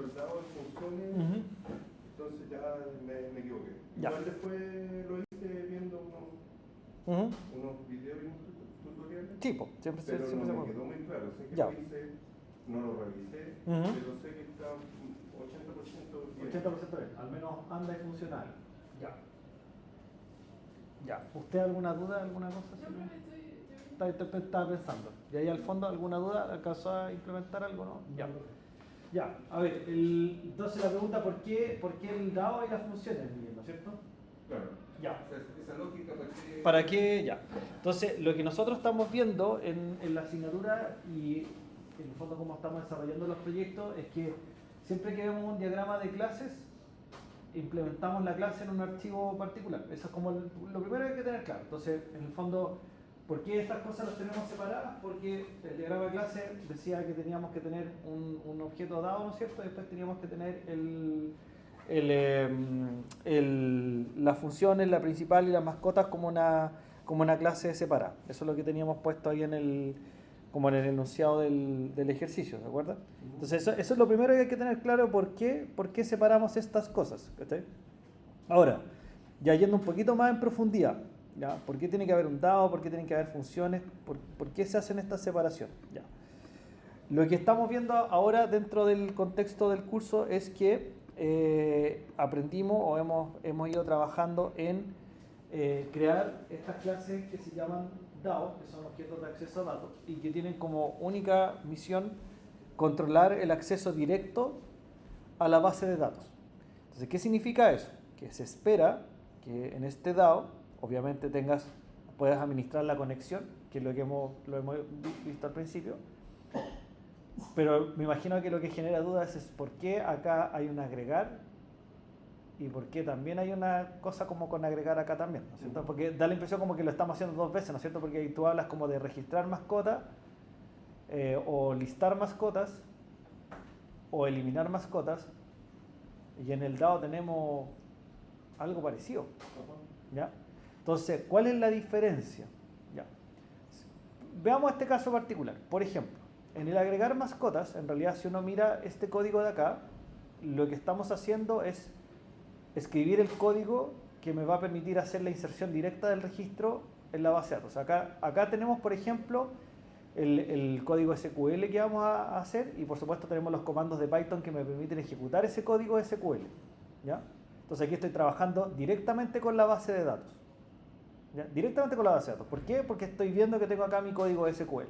el DAO en funciones, entonces ya me equivoqué. Ya. Igual después lo hice viendo unos videos y unos tutoriales. Tipo, siempre pero siempre no se me puede. quedó muy claro. Sé que Ya. lo hice, no lo revisé, pero sé que está 80% bien. 80% bien, al menos anda y funcional. Ya. Ya. ¿Usted alguna duda, alguna cosa? No, pero Estaba pensando. ¿Y ahí al fondo alguna duda? ¿Alcanzó a implementar algo? No. Ya. Ya, a ver, entonces la pregunta, ¿por qué el DAO y las funciones, Miguel, ¿no es cierto? Claro. Ya. O sea, esa lógica, ¿Para qué? Ya. Entonces, lo que nosotros estamos viendo en la asignatura y en el fondo como estamos desarrollando los proyectos es que siempre que vemos un diagrama de clases, implementamos la clase en un archivo particular. Eso es como lo primero que hay que tener claro. Entonces, en el fondo, ¿por qué estas cosas las tenemos separadas? Porque el diagrama de clase decía que teníamos que tener un objeto dado, ¿no es cierto? Después teníamos que tener las funciones, la principal y las mascotas como una clase separada. Eso es lo que teníamos puesto ahí como en el enunciado del ejercicio, ¿de acuerdo? Entonces eso es lo primero que hay que tener claro, por qué separamos estas cosas. ¿Cachai? Ahora, ya yendo un poquito más en profundidad, ¿ya? ¿Por qué tiene que haber un DAO? ¿Por qué tienen que haber funciones? ¿Por qué se hacen estas separaciones? ¿Ya? Lo que estamos viendo ahora dentro del contexto del curso es que aprendimos o hemos ido trabajando en crear estas clases que se llaman DAO, que son objetos de acceso a datos, y que tienen como única misión controlar el acceso directo a la base de datos. Entonces, ¿qué significa eso? Que se espera que en este DAO, obviamente puedas administrar la conexión, que es lo hemos visto al principio, pero me imagino que lo que genera dudas es por qué acá hay un agregar y por qué también hay una cosa como con agregar acá también, ¿no es cierto? Porque da la impresión como que lo estamos haciendo dos veces, ¿no es cierto? Porque ahí tú hablas como de registrar mascotas o listar mascotas o eliminar mascotas, y en el DAO tenemos algo parecido, ¿ya? Entonces, ¿cuál es la diferencia? ¿Ya? Veamos este caso particular. Por ejemplo, en el agregar mascotas, en realidad si uno mira este código de acá, lo que estamos haciendo es escribir el código que me va a permitir hacer la inserción directa del registro en la base de datos. Acá tenemos, por ejemplo, el código SQL que vamos a hacer, y por supuesto tenemos los comandos de Python que me permiten ejecutar ese código SQL, ¿ya? Entonces aquí estoy trabajando directamente con la base de datos, ¿ya? Directamente con la base de datos. ¿Por qué? Porque estoy viendo que tengo acá mi código SQL.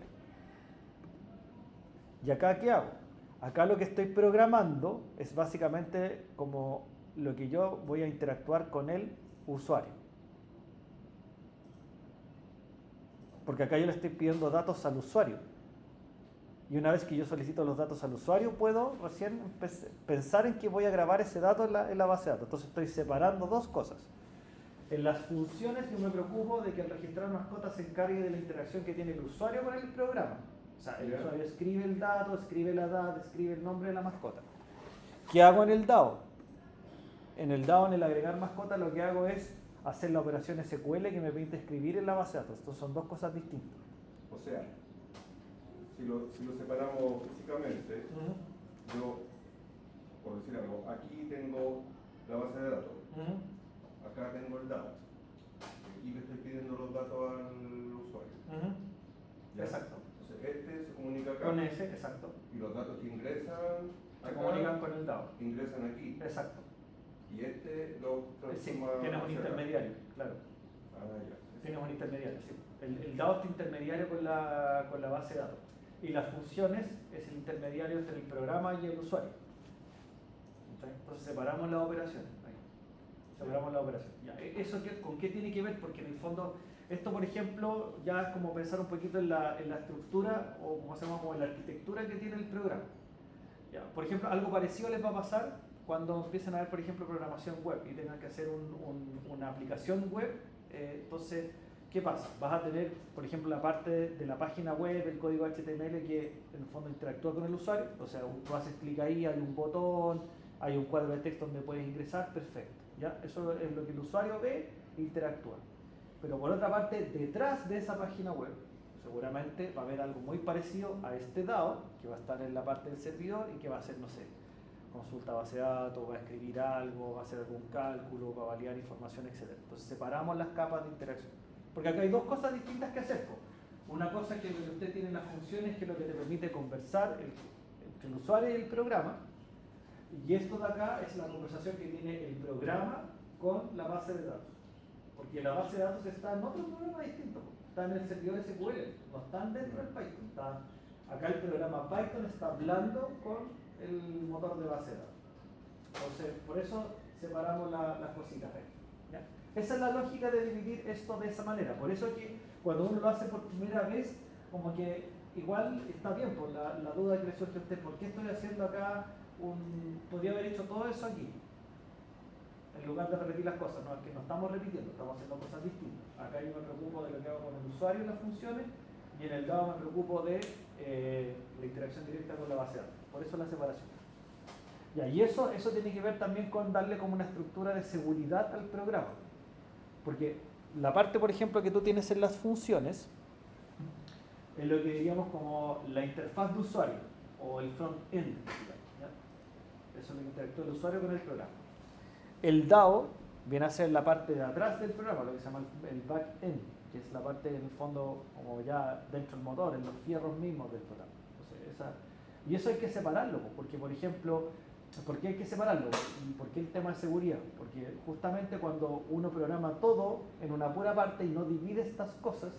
¿Y acá qué hago? Acá lo que estoy programando es básicamente como lo que yo voy a interactuar con el usuario. Porque acá yo le estoy pidiendo datos al usuario. Y una vez que yo solicito los datos al usuario, puedo recién pensar en que voy a grabar ese dato en la base de datos. Entonces estoy separando dos cosas. En las funciones yo me preocupo de que el registrar mascotas se encargue de la interacción que tiene el usuario con el programa. O sea, el usuario escribe el dato, escribe la edad, escribe el nombre de la mascota. ¿Qué hago en el DAO? En el DAO, en el agregar mascota, lo que hago es hacer la operación SQL que me permite escribir en la base de datos. Entonces son dos cosas distintas. O sea, si lo separamos físicamente, yo, por decir algo, aquí tengo la base de datos, acá tengo el DAO, aquí le estoy pidiendo los datos al usuario. ¿Ya? Exacto. Entonces este se comunica acá. Con ese, exacto. Y los datos que ingresan Se acá comunican con el DAO. ingresan aquí. Exacto. Y este lo Sí, transforma tienes un hacia acá. intermediario, claro. Ya. Tienes un intermediario, sí. El DAO es intermediario con la base de datos. Y las funciones es el intermediario entre el programa y el usuario. Entonces separamos las operaciones. Ahí. Separamos la operación. Ya. ¿Eso con qué tiene que ver? Porque en el fondo, esto por ejemplo, ya es como pensar un poquito en la estructura o como se llama, como en la arquitectura que tiene el programa. Ya. Por ejemplo, algo parecido les va a pasar cuando empiecen a ver, por ejemplo, programación web y tengan que hacer una aplicación web. Entonces, ¿qué pasa? Vas a tener, por ejemplo, la parte de la página web, el código HTML que en el fondo interactúa con el usuario. O sea, tú haces clic ahí, hay un botón, hay un cuadro de texto donde puedes ingresar, perfecto. ¿Ya? Eso es lo que el usuario ve e interactúa. Pero por otra parte, detrás de esa página web, seguramente va a haber algo muy parecido a este DAO, que va a estar en la parte del servidor y que va a ser, no sé, consulta base de datos, va a escribir algo, va a hacer algún cálculo, va a validar información, etc. Entonces separamos las capas de interacción. Porque acá hay dos cosas distintas que hacer. Una cosa es que usted tiene las funciones, que es lo que te permite conversar entre el usuario y el programa. Y esto de acá es la conversación que tiene el programa con la base de datos. Porque la base de datos está en otro programa distinto. Está en el servidor SQL, no están dentro del Python. Acá el programa Python está hablando con el motor de base de datos. Entonces, por eso separamos las cositas ahí. ¿Ya? Esa es la lógica de dividir esto de esa manera. Por eso que cuando uno lo hace por primera vez, como que igual está bien, por la duda que le surge a usted, ¿por qué estoy haciendo acá podría haber hecho todo eso aquí? En lugar de repetir las cosas, no, es que no estamos repitiendo, estamos haciendo cosas distintas. Acá yo me preocupo de lo que hago con el usuario y las funciones, y en el lado me preocupo de la interacción directa con la base de datos. Por eso la separación. Ya, y eso tiene que ver también con darle como una estructura de seguridad al programa. Porque la parte, por ejemplo, que tú tienes en las funciones, es lo que diríamos como la interfaz de usuario, o el front-end. Eso es lo que interactúa el usuario con el programa. El DAO viene a ser la parte de atrás del programa, lo que se llama el back-end, que es la parte en el fondo como ya dentro del motor, en los fierros mismos del programa. Entonces, y eso hay que separarlo, porque por ejemplo, ¿por qué hay que separarlo? ¿Y por qué el tema de seguridad? Porque justamente cuando uno programa todo en una pura parte y no divide estas cosas,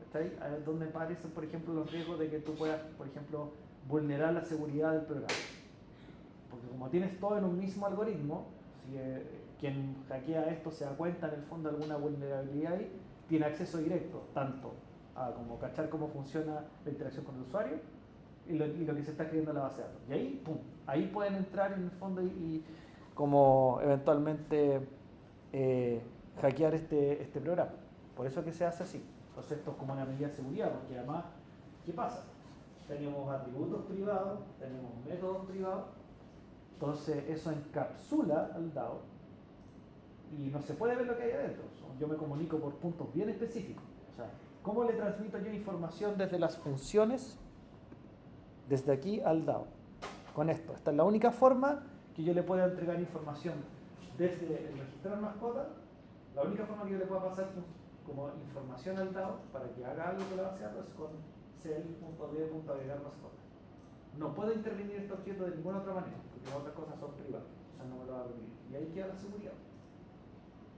¿está ahí? Ahí es donde aparecen, por ejemplo, los riesgos de que tú puedas, por ejemplo, vulnerar la seguridad del programa. Porque como tienes todo en un mismo algoritmo, si quien hackea esto se da cuenta en el fondo de alguna vulnerabilidad ahí, tiene acceso directo tanto a como cachar cómo funciona la interacción con el usuario y lo que se está escribiendo en la base de datos. Y ahí, pum, ahí pueden entrar en el fondo y como eventualmente hackear este programa. Por eso que se hace así. Entonces esto es como una medida de seguridad, porque además, ¿qué pasa? Tenemos atributos privados, tenemos métodos privados. Entonces eso encapsula al DAO y no se puede ver lo que hay adentro. Yo me comunico por puntos bien específicos. O sea, ¿cómo le transmito yo información desde las funciones, desde aquí al DAO? Con esto. Esta es la única forma que yo le pueda entregar información desde el registrar mascota. La única forma que yo le pueda pasar como información al DAO para que haga algo con la base de datos es con cl.d.agregar mascota. No puedo intervenir este objeto de ninguna otra manera, porque las otras cosas son privadas, o sea, no me lo va a permitir. Y ahí queda la seguridad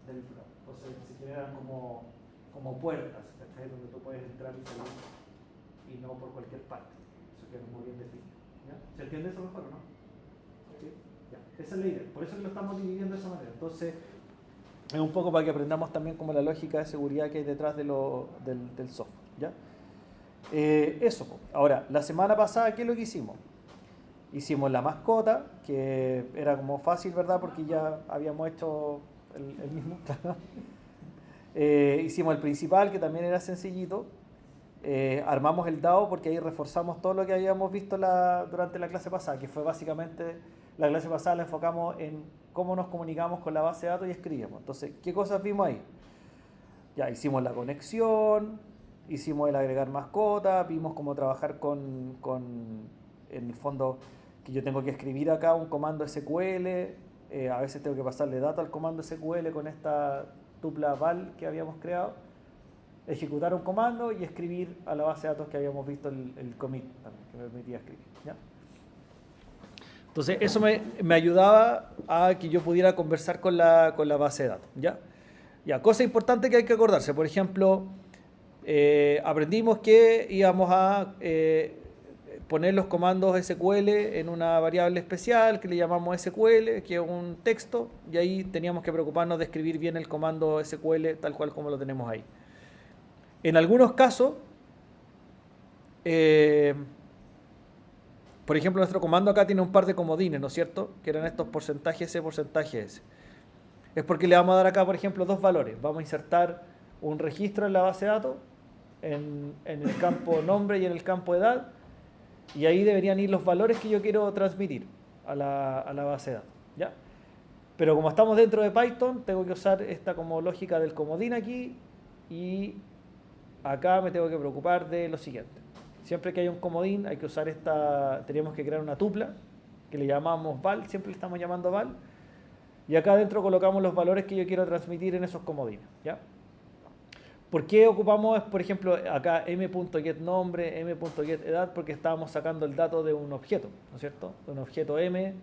del programa. Entonces se generan como puertas, ¿cachai? Donde tú puedes entrar y salir, y no por cualquier parte. Eso queda muy bien definido. ¿Ya? ¿Se entiende eso mejor o no? ¿Sí? Ya. Esa es la idea, por eso que lo estamos dividiendo de esa manera. Entonces, es un poco para que aprendamos también como la lógica de seguridad que hay detrás del software. ¿Ya? Eso. Ahora, la semana pasada, ¿qué es lo que hicimos? Hicimos la mascota, que era como fácil, ¿verdad? Porque ya habíamos hecho el mismo. Hicimos el principal, que también era sencillito. Armamos el DAO, porque ahí reforzamos todo lo que habíamos visto durante la clase pasada, que fue básicamente, la clase pasada la enfocamos en cómo nos comunicamos con la base de datos y escribíamos. Entonces, ¿qué cosas vimos ahí? Ya hicimos la conexión, hicimos el agregar mascota, vimos cómo trabajar con en el fondo, que yo tengo que escribir acá un comando SQL, a veces tengo que pasarle datos al comando SQL con esta tupla val que habíamos creado, ejecutar un comando y escribir a la base de datos que habíamos visto el commit también, que me permitía escribir. ¿Ya? Entonces eso me ayudaba a que yo pudiera conversar con la base de datos. ¿Ya? Cosa importante que hay que acordarse, por ejemplo, aprendimos que íbamos a poner los comandos SQL en una variable especial que le llamamos SQL, que es un texto, y ahí teníamos que preocuparnos de escribir bien el comando SQL tal cual como lo tenemos ahí. En algunos casos, por ejemplo, nuestro comando acá tiene un par de comodines, ¿no es cierto? Que eran estos porcentaje S, porcentaje S. Es porque le vamos a dar acá, por ejemplo, dos valores. Vamos a insertar un registro en la base de datos, en el campo nombre y en el campo edad, y ahí deberían ir los valores que yo quiero transmitir a la base de datos. ¿Ya? Pero como estamos dentro de Python, tengo que usar esta como lógica del comodín aquí, y acá me tengo que preocupar de lo siguiente. Siempre que hay un comodín hay que usar tenemos que crear una tupla, que le llamamos val, siempre le estamos llamando val, y acá adentro colocamos los valores que yo quiero transmitir en esos comodines, ¿ya? ¿Por qué ocupamos, por ejemplo, acá m.getNombre, m.getEdad? Porque estábamos sacando el dato de un objeto, ¿no es cierto? De un objeto m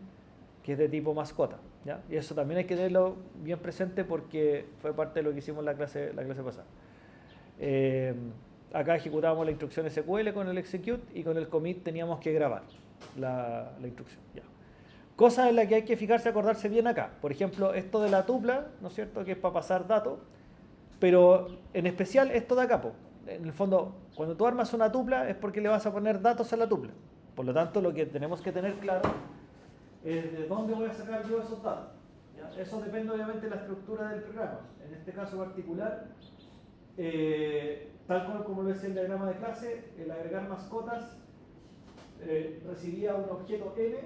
que es de tipo mascota, ¿ya? Y eso también hay que tenerlo bien presente porque fue parte de lo que hicimos en la clase pasada. Acá ejecutábamos la instrucción SQL con el execute y con el commit teníamos que grabar la instrucción, ¿ya? Cosas en las que hay que fijarse, acordarse bien acá. Por ejemplo, esto de la tupla, ¿no es cierto? Que es para pasar datos. Pero en especial esto de acá, en el fondo, cuando tú armas una tupla es porque le vas a poner datos a la tupla. Por lo tanto, lo que tenemos que tener claro es de dónde voy a sacar yo esos datos, ¿ya? Eso depende obviamente de la estructura del programa. En este caso particular, tal cual como lo decía el diagrama de clase, el agregar mascotas recibía un objeto m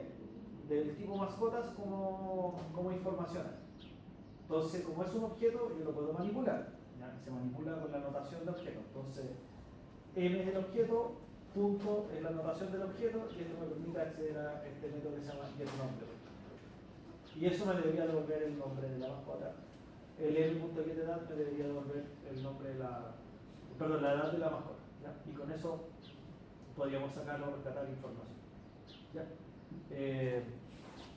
del tipo mascotas como información. Entonces, como es un objeto, yo lo puedo manipular. ¿Ya? Se manipula con la notación de objeto. Entonces, m es el objeto, punto es la notación del objeto, y esto me permite acceder a este método que se llama getNombre. Y eso me debería devolver el nombre de la mascota. El m.getEdad me debería devolver el nombre de la edad de la mascota, ¿ya? Y con eso podríamos sacarlo o rescatar información, ¿ya?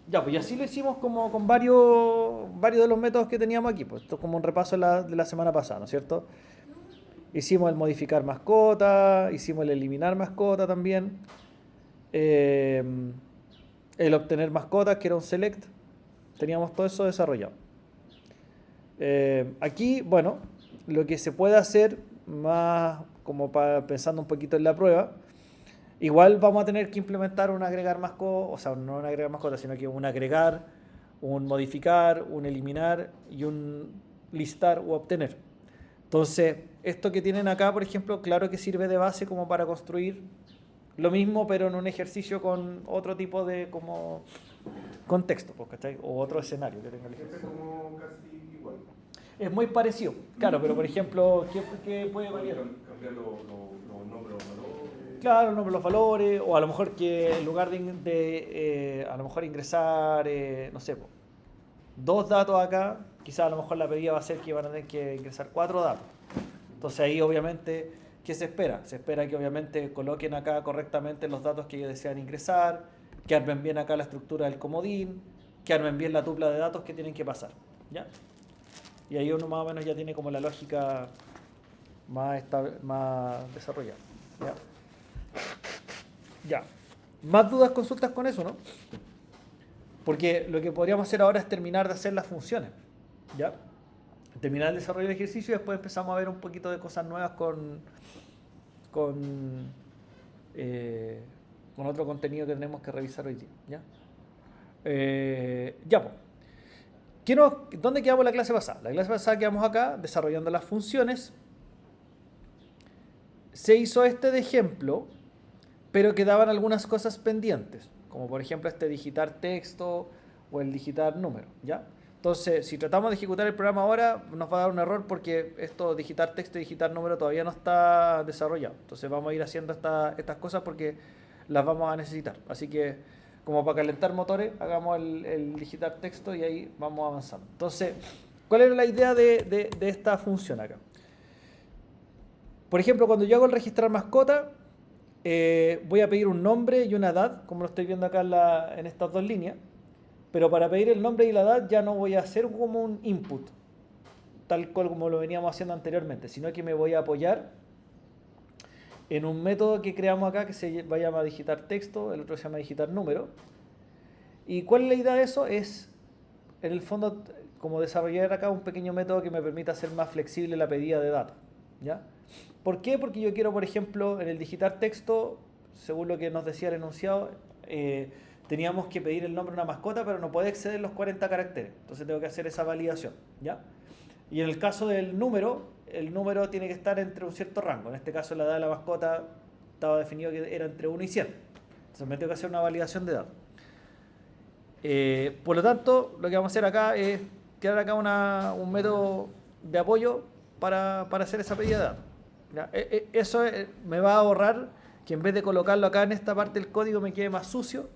Ya, pues y así lo hicimos como con varios de los métodos que teníamos aquí. Pues esto es como un repaso de la semana pasada, ¿no es cierto? Hicimos el modificar mascota, hicimos el eliminar mascota también, el obtener mascotas, que era un select. Teníamos todo eso desarrollado. Aquí, bueno, lo que se puede hacer, más como pensando un poquito en la prueba, igual vamos a tener que implementar un agregar mascota, o sea, no un agregar mascota, sino que un agregar, un modificar, un eliminar y un listar o obtener. Entonces, esto que tienen acá, por ejemplo, claro que sirve de base como para construir lo mismo, pero en un ejercicio con otro tipo de como contexto, ¿cachai? O otro escenario que tenga el ejercicio. Es como casi igual. Es muy parecido, claro, pero por ejemplo, ¿qué puede variar? Cambiar los nombres, los valores. Claro, el nombre de los valores, o a lo mejor que en lugar de a lo mejor ingresar, no sé, 2 datos acá, quizás a lo mejor la pedida va a ser que van a tener que ingresar 4 datos. Entonces ahí obviamente, ¿qué se espera? Se espera que obviamente coloquen acá correctamente los datos que ellos desean ingresar, que armen bien acá la estructura del comodín, que armen bien la tupla de datos que tienen que pasar, ¿ya? Y ahí uno más o menos ya tiene como la lógica más desarrollada, ¿ya? Ya. Más dudas, consultas con eso, ¿no? Porque lo que podríamos hacer ahora es terminar de hacer las funciones, ¿ya? Terminar el desarrollo del ejercicio y después empezamos a ver un poquito de cosas nuevas con otro contenido que tenemos que revisar hoy día, ¿ya? Ya, pues. ¿Dónde quedamos la clase pasada? La clase pasada quedamos acá desarrollando las funciones. Se hizo este de ejemplo, pero quedaban algunas cosas pendientes, como por ejemplo este digitar texto o el digitar número, ¿ya? Entonces, si tratamos de ejecutar el programa ahora, nos va a dar un error porque esto digitar texto y digitar número todavía no está desarrollado. Entonces vamos a ir haciendo estas cosas porque las vamos a necesitar. Así que, como para calentar motores, hagamos el digitar texto y ahí vamos avanzando. Entonces, ¿cuál era la idea de esta función acá? Por ejemplo, cuando yo hago el registrar mascota, voy a pedir un nombre y una edad, como lo estoy viendo acá en estas 2 líneas. Pero para pedir el nombre y la edad ya no voy a hacer como un input, tal cual como lo veníamos haciendo anteriormente, sino que me voy a apoyar en un método que creamos acá que se va a llamar digitar texto, el otro se llama digitar número. ¿Y cuál es la idea de eso? Es, en el fondo, como desarrollar acá un pequeño método que me permita hacer más flexible la pedida de datos, ¿ya? ¿Por qué? Porque yo quiero, por ejemplo, en el digitar texto, según lo que nos decía el enunciado, teníamos que pedir el nombre de una mascota, pero no puede exceder los 40 caracteres. Entonces tengo que hacer esa validación, ¿ya? Y en el caso del número, el número tiene que estar entre un cierto rango. En este caso la edad de la mascota estaba definido que era entre 1 y 100. Entonces me tengo que hacer una validación de datos. Por lo tanto, lo que vamos a hacer acá es crear acá un método de apoyo para hacer esa pedida de datos, ¿ya? Eso me va a ahorrar que en vez de colocarlo acá en esta parte del código me quede más sucio.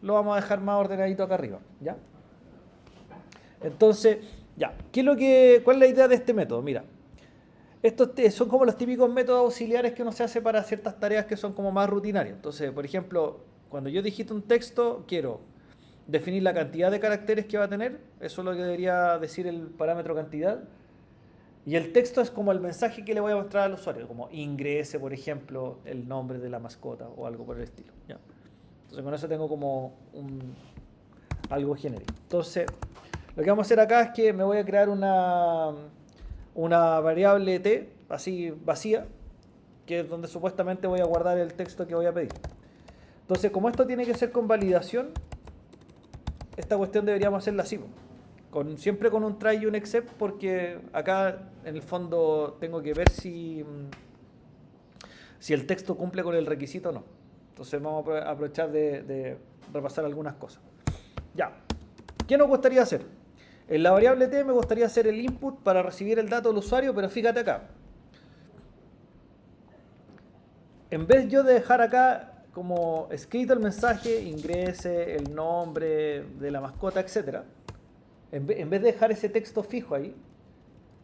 lo vamos a dejar más ordenadito acá arriba, ¿ya? Entonces, ya, ¿cuál es la idea de este método? Mira, estos son como los típicos métodos auxiliares que uno se hace para ciertas tareas que son como más rutinarias. Entonces, por ejemplo, cuando yo digito un texto, quiero definir la cantidad de caracteres que va a tener, eso es lo que debería decir el parámetro cantidad. Y el texto es como el mensaje que le voy a mostrar al usuario, como ingrese, por ejemplo, el nombre de la mascota o algo por el estilo, ¿ya? Entonces con eso tengo como algo genérico. Entonces, lo que vamos a hacer acá es que me voy a crear una variable t, así vacía, que es donde supuestamente voy a guardar el texto que voy a pedir. Entonces, como esto tiene que ser con validación, esta cuestión deberíamos hacerla así, siempre con un try y un except, porque acá en el fondo tengo que ver si el texto cumple con el requisito o no. Entonces vamos a aprovechar de repasar algunas cosas. Ya, ¿qué nos gustaría hacer? En la variable t me gustaría hacer el input para recibir el dato del usuario, pero fíjate acá. En vez yo de dejar acá como escrito el mensaje, ingrese, el nombre de la mascota, etc. En vez de dejar ese texto fijo ahí,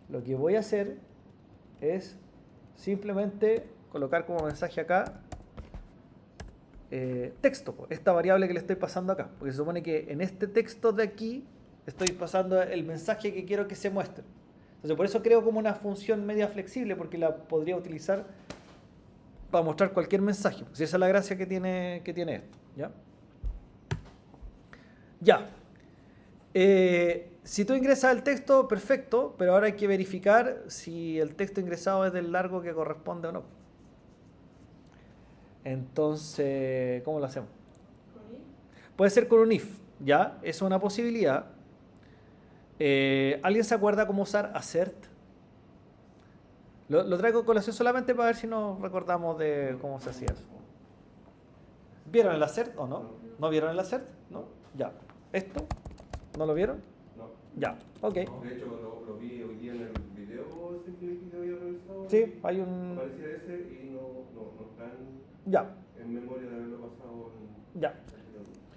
lo que voy a hacer es simplemente colocar como mensaje acá texto, esta variable que le estoy pasando acá, porque se supone que en este texto de aquí estoy pasando el mensaje que quiero que se muestre. Entonces por eso creo como una función media flexible, porque la podría utilizar para mostrar cualquier mensaje. Pues esa es la gracia que tiene esto, ¿ya? Ya. Si tú ingresas el texto, perfecto, pero ahora hay que verificar si el texto ingresado es del largo que corresponde o no. Entonces, ¿cómo lo hacemos? ¿Con if? Puede ser con un if, ¿ya? Es una posibilidad. ¿Alguien se acuerda cómo usar assert? Lo traigo a colación solamente para ver si nos recordamos de cómo se hacía eso. ¿Vieron el assert o no? ¿No vieron el assert? ¿No? Ya. ¿Esto? ¿No lo vieron? No. Ya, ok. De hecho, lo vi hoy día en el video ese que había revisado. Sí, hay un... Parecía ese y no está Ya. en memoria de haberlo pasado Ya.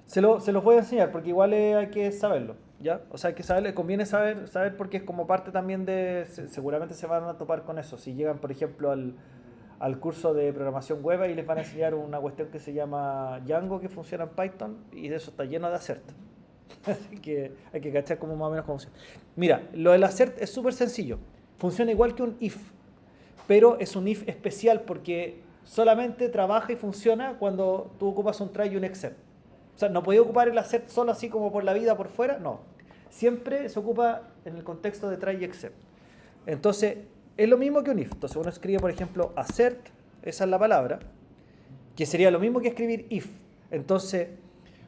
Se los voy a enseñar porque igual hay que saberlo, ¿ya? O sea, hay que saberlo, conviene saber porque es como parte también de... Seguramente se van a topar con eso. Si llegan, por ejemplo, al curso de programación web y les van a enseñar una cuestión que se llama Django, que funciona en Python, y de eso está lleno de assert. Así que hay que cachar como más o menos cómo funciona. Mira, lo del assert es súper sencillo. Funciona igual que un if, pero es un if especial porque solamente trabaja y funciona cuando tú ocupas un try y un except. O sea, no podía ocupar el assert solo así como por la vida, por fuera, no. Siempre se ocupa en el contexto de try y except. Entonces, es lo mismo que un if. Entonces uno escribe, por ejemplo, assert, esa es la palabra, que sería lo mismo que escribir if. Entonces,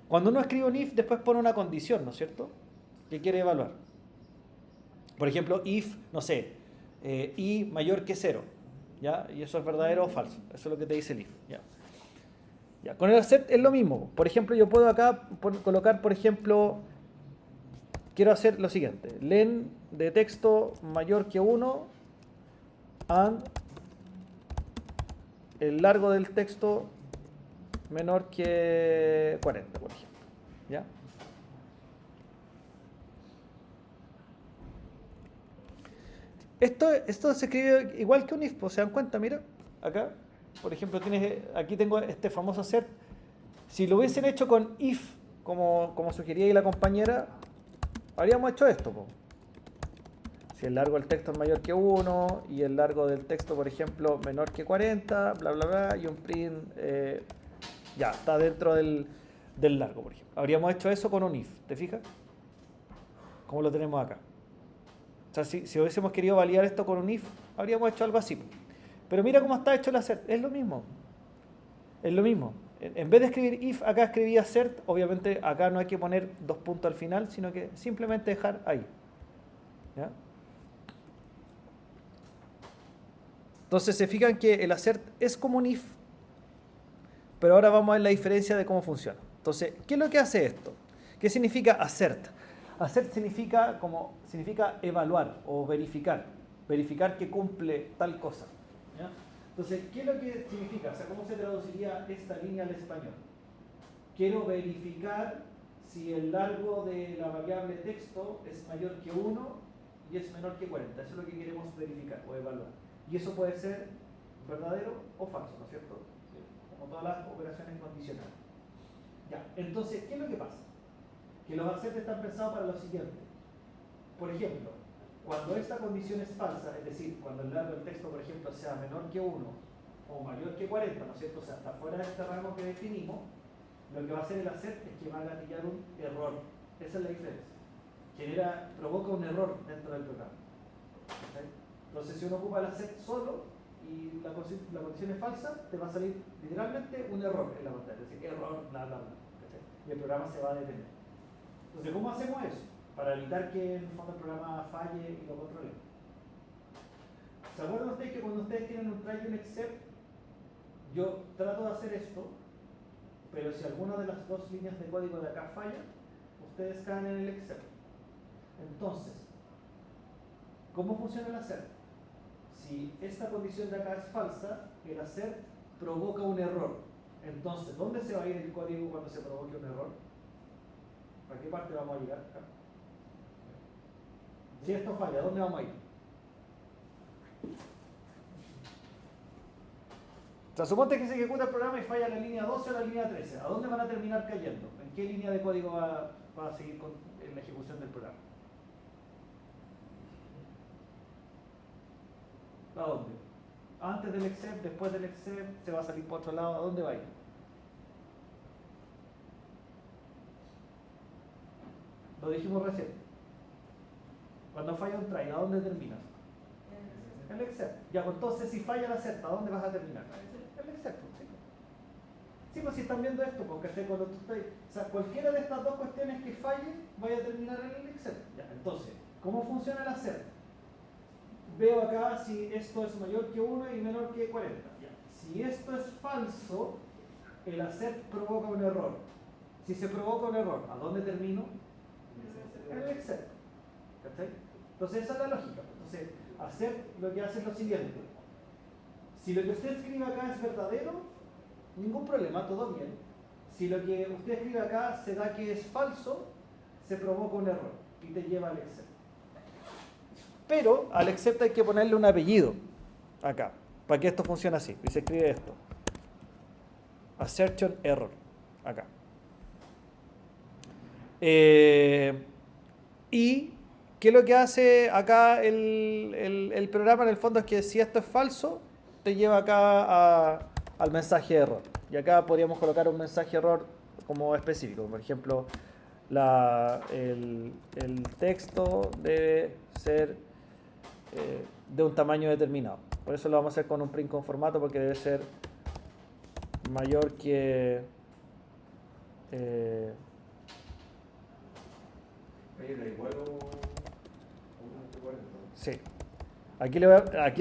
cuando uno escribe un if, después pone una condición, ¿no es cierto?, que quiere evaluar. Por ejemplo, if, no sé, i mayor que 0, ¿ya? Y eso es verdadero o falso. Eso es lo que te dice el if, ¿ya? Ya. Con el assert es lo mismo. Por ejemplo, yo puedo acá colocar, por ejemplo, quiero hacer lo siguiente. Len de texto mayor que 1 and el largo del texto menor que 40, por ejemplo. ¿Ya? Esto se escribe igual que un if, ¿se dan cuenta? Mira, acá, por ejemplo, aquí tengo este famoso assert. Si lo hubiesen hecho con if, como sugería ahí la compañera, habríamos hecho esto, po. Si el largo del texto es mayor que 1 y el largo del texto, por ejemplo, menor que 40, bla, bla, bla, y un print ya está dentro del largo, por ejemplo. Habríamos hecho eso con un if, ¿te fijas? Como lo tenemos acá. O sea, si hubiésemos querido validar esto con un if, habríamos hecho algo así. Pero mira cómo está hecho el assert, es lo mismo. Es lo mismo. En vez de escribir if, acá escribí assert. Obviamente acá no hay que poner 2 puntos al final, sino que simplemente dejar ahí. ¿Ya? Entonces se fijan que el assert es como un if, pero ahora vamos a ver la diferencia de cómo funciona. Entonces, ¿qué es lo que hace esto? ¿Qué significa assert? Assert significa evaluar o verificar que cumple tal cosa, ¿ya? Entonces, ¿qué es lo que significa? O sea, ¿cómo se traduciría esta línea al español? quiero verificar si el largo de la variable texto es mayor que 1 y es menor que 40. Eso es lo que queremos verificar o evaluar. Y eso puede ser verdadero o falso, ¿no es cierto? Como todas las operaciones condicionales. Ya, entonces, ¿qué es lo que pasa? Que los accepts están pensados para lo siguiente. Por ejemplo, cuando esta condición es falsa, es decir, cuando el largo del texto, por ejemplo, sea menor que 1 o mayor que 40, ¿no es cierto? O sea, hasta fuera de este rango que definimos, lo que va a hacer el accept es que va a gatillar un error. Esa es la diferencia. Provoca un error dentro del programa. ¿Okay? Entonces, si uno ocupa el accept solo y la condición es falsa, te va a salir literalmente un error en la pantalla. Es decir, error, bla, bla, bla. ¿Okay? Y el programa se va a detener. Entonces, ¿cómo hacemos eso? Para evitar que en el fondo el programa falle y lo controle. ¿Se acuerdan ustedes que cuando ustedes tienen un try y un except, yo trato de hacer esto, pero si alguna de las dos líneas de código de acá falla, ustedes caen en el except? Entonces, ¿cómo funciona el assert? Si esta condición de acá es falsa, el assert provoca un error. Entonces, ¿dónde se va a ir el código cuando se provoque un error? ¿A qué parte vamos a llegar acá? Si esto falla, ¿a dónde vamos a ir? O sea, suponte que se ejecuta el programa y falla la línea 12 o la línea 13. ¿A dónde van a terminar cayendo? ¿En qué línea de código va a seguir en la ejecución del programa? ¿A dónde? Antes del except, después del except, se va a salir por otro lado. ¿A dónde va a ir? Lo dijimos recién. Cuando falla un try, ¿a dónde terminas? El except. Ya, entonces si falla el accept, ¿a dónde vas a terminar? El except. Sí, pues si están viendo esto, porque cuando tú estás, o sea, cualquiera de estas dos cuestiones que falle, vaya a terminar en el except. Ya, entonces, ¿cómo funciona el accept? Veo acá si esto es mayor que 1 y menor que 40. Ya. Si esto es falso, el accept provoca un error. Si se provoca un error, ¿a dónde termino? En el except. ¿Cachai? Entonces esa es la lógica. Entonces, accept lo que hace es lo siguiente. Si lo que usted escribe acá es verdadero, ningún problema, todo bien. Si lo que usted escribe acá se da que es falso, se provoca un error y te lleva al except. Pero al except hay que ponerle un apellido acá, para que esto funcione así. Y se escribe esto. Assertion error. Acá. Y ¿qué es lo que hace acá el programa? En el fondo es que si esto es falso, te lleva acá al mensaje de error. Y acá podríamos colocar un mensaje error como específico. Por ejemplo, el texto debe ser de un tamaño determinado. Por eso lo vamos a hacer con un print con formato, porque debe ser mayor que... igual o 40. Sí. Aquí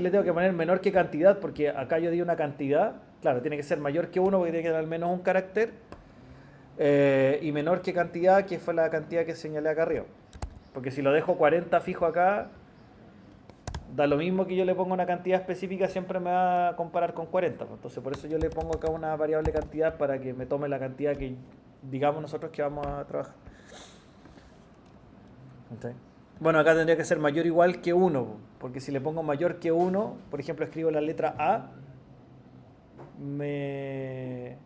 le tengo que poner menor que cantidad, porque acá yo di una cantidad. Claro, tiene que ser mayor que 1 porque tiene que tener al menos un carácter. Y menor que cantidad, que fue la cantidad que señalé acá arriba. Porque si lo dejo 40 fijo acá, da lo mismo que yo le ponga una cantidad específica, siempre me va a comparar con 40. Entonces por eso yo le pongo acá una variable cantidad para que me tome la cantidad que digamos nosotros que vamos a trabajar. ¿Okay? Bueno, acá tendría que ser mayor o igual que 1, porque si le pongo mayor que 1, por ejemplo, escribo la letra A, me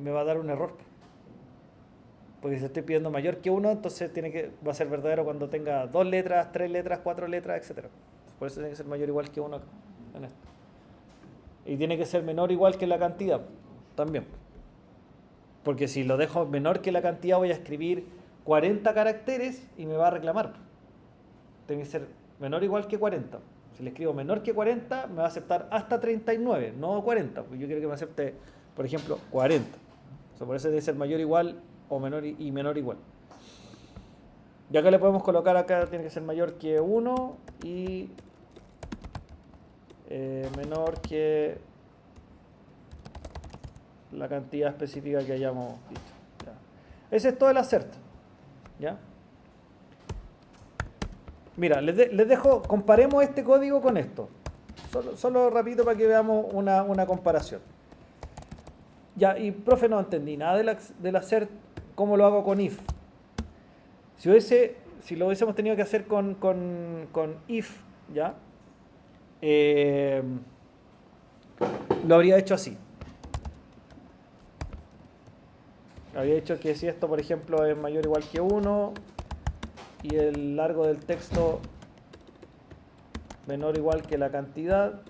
va a dar un error. Porque si estoy pidiendo mayor que 1, entonces va a ser verdadero cuando tenga 2 letras, 3 letras, 4 letras, etc. Por eso tiene que ser mayor o igual que 1 acá, en esto. Y tiene que ser menor o igual que la cantidad también. Porque si lo dejo menor que la cantidad, voy a escribir 40 caracteres y me va a reclamar. Tiene que ser menor o igual que 40. Si le escribo menor que 40, me va a aceptar hasta 39, no 40. Porque yo quiero que me acepte, por ejemplo, 40. O sea, por eso debe ser mayor o igual o menor y menor o igual. Y acá le podemos colocar, acá tiene que ser mayor que 1 y menor que la cantidad específica que hayamos dicho. ¿Ya? Ese es todo el assert. ¿Ya? Mira, les dejo, comparemos este código con esto. Solo rapidito para que veamos una comparación. Ya, y profe, no entendí nada del hacer, ¿cómo lo hago con if? Si lo hubiésemos tenido que hacer con if, ¿ya? Lo habría hecho así. Habría dicho que si esto, por ejemplo, es mayor o igual que 1 y el largo del texto menor o igual que la cantidad,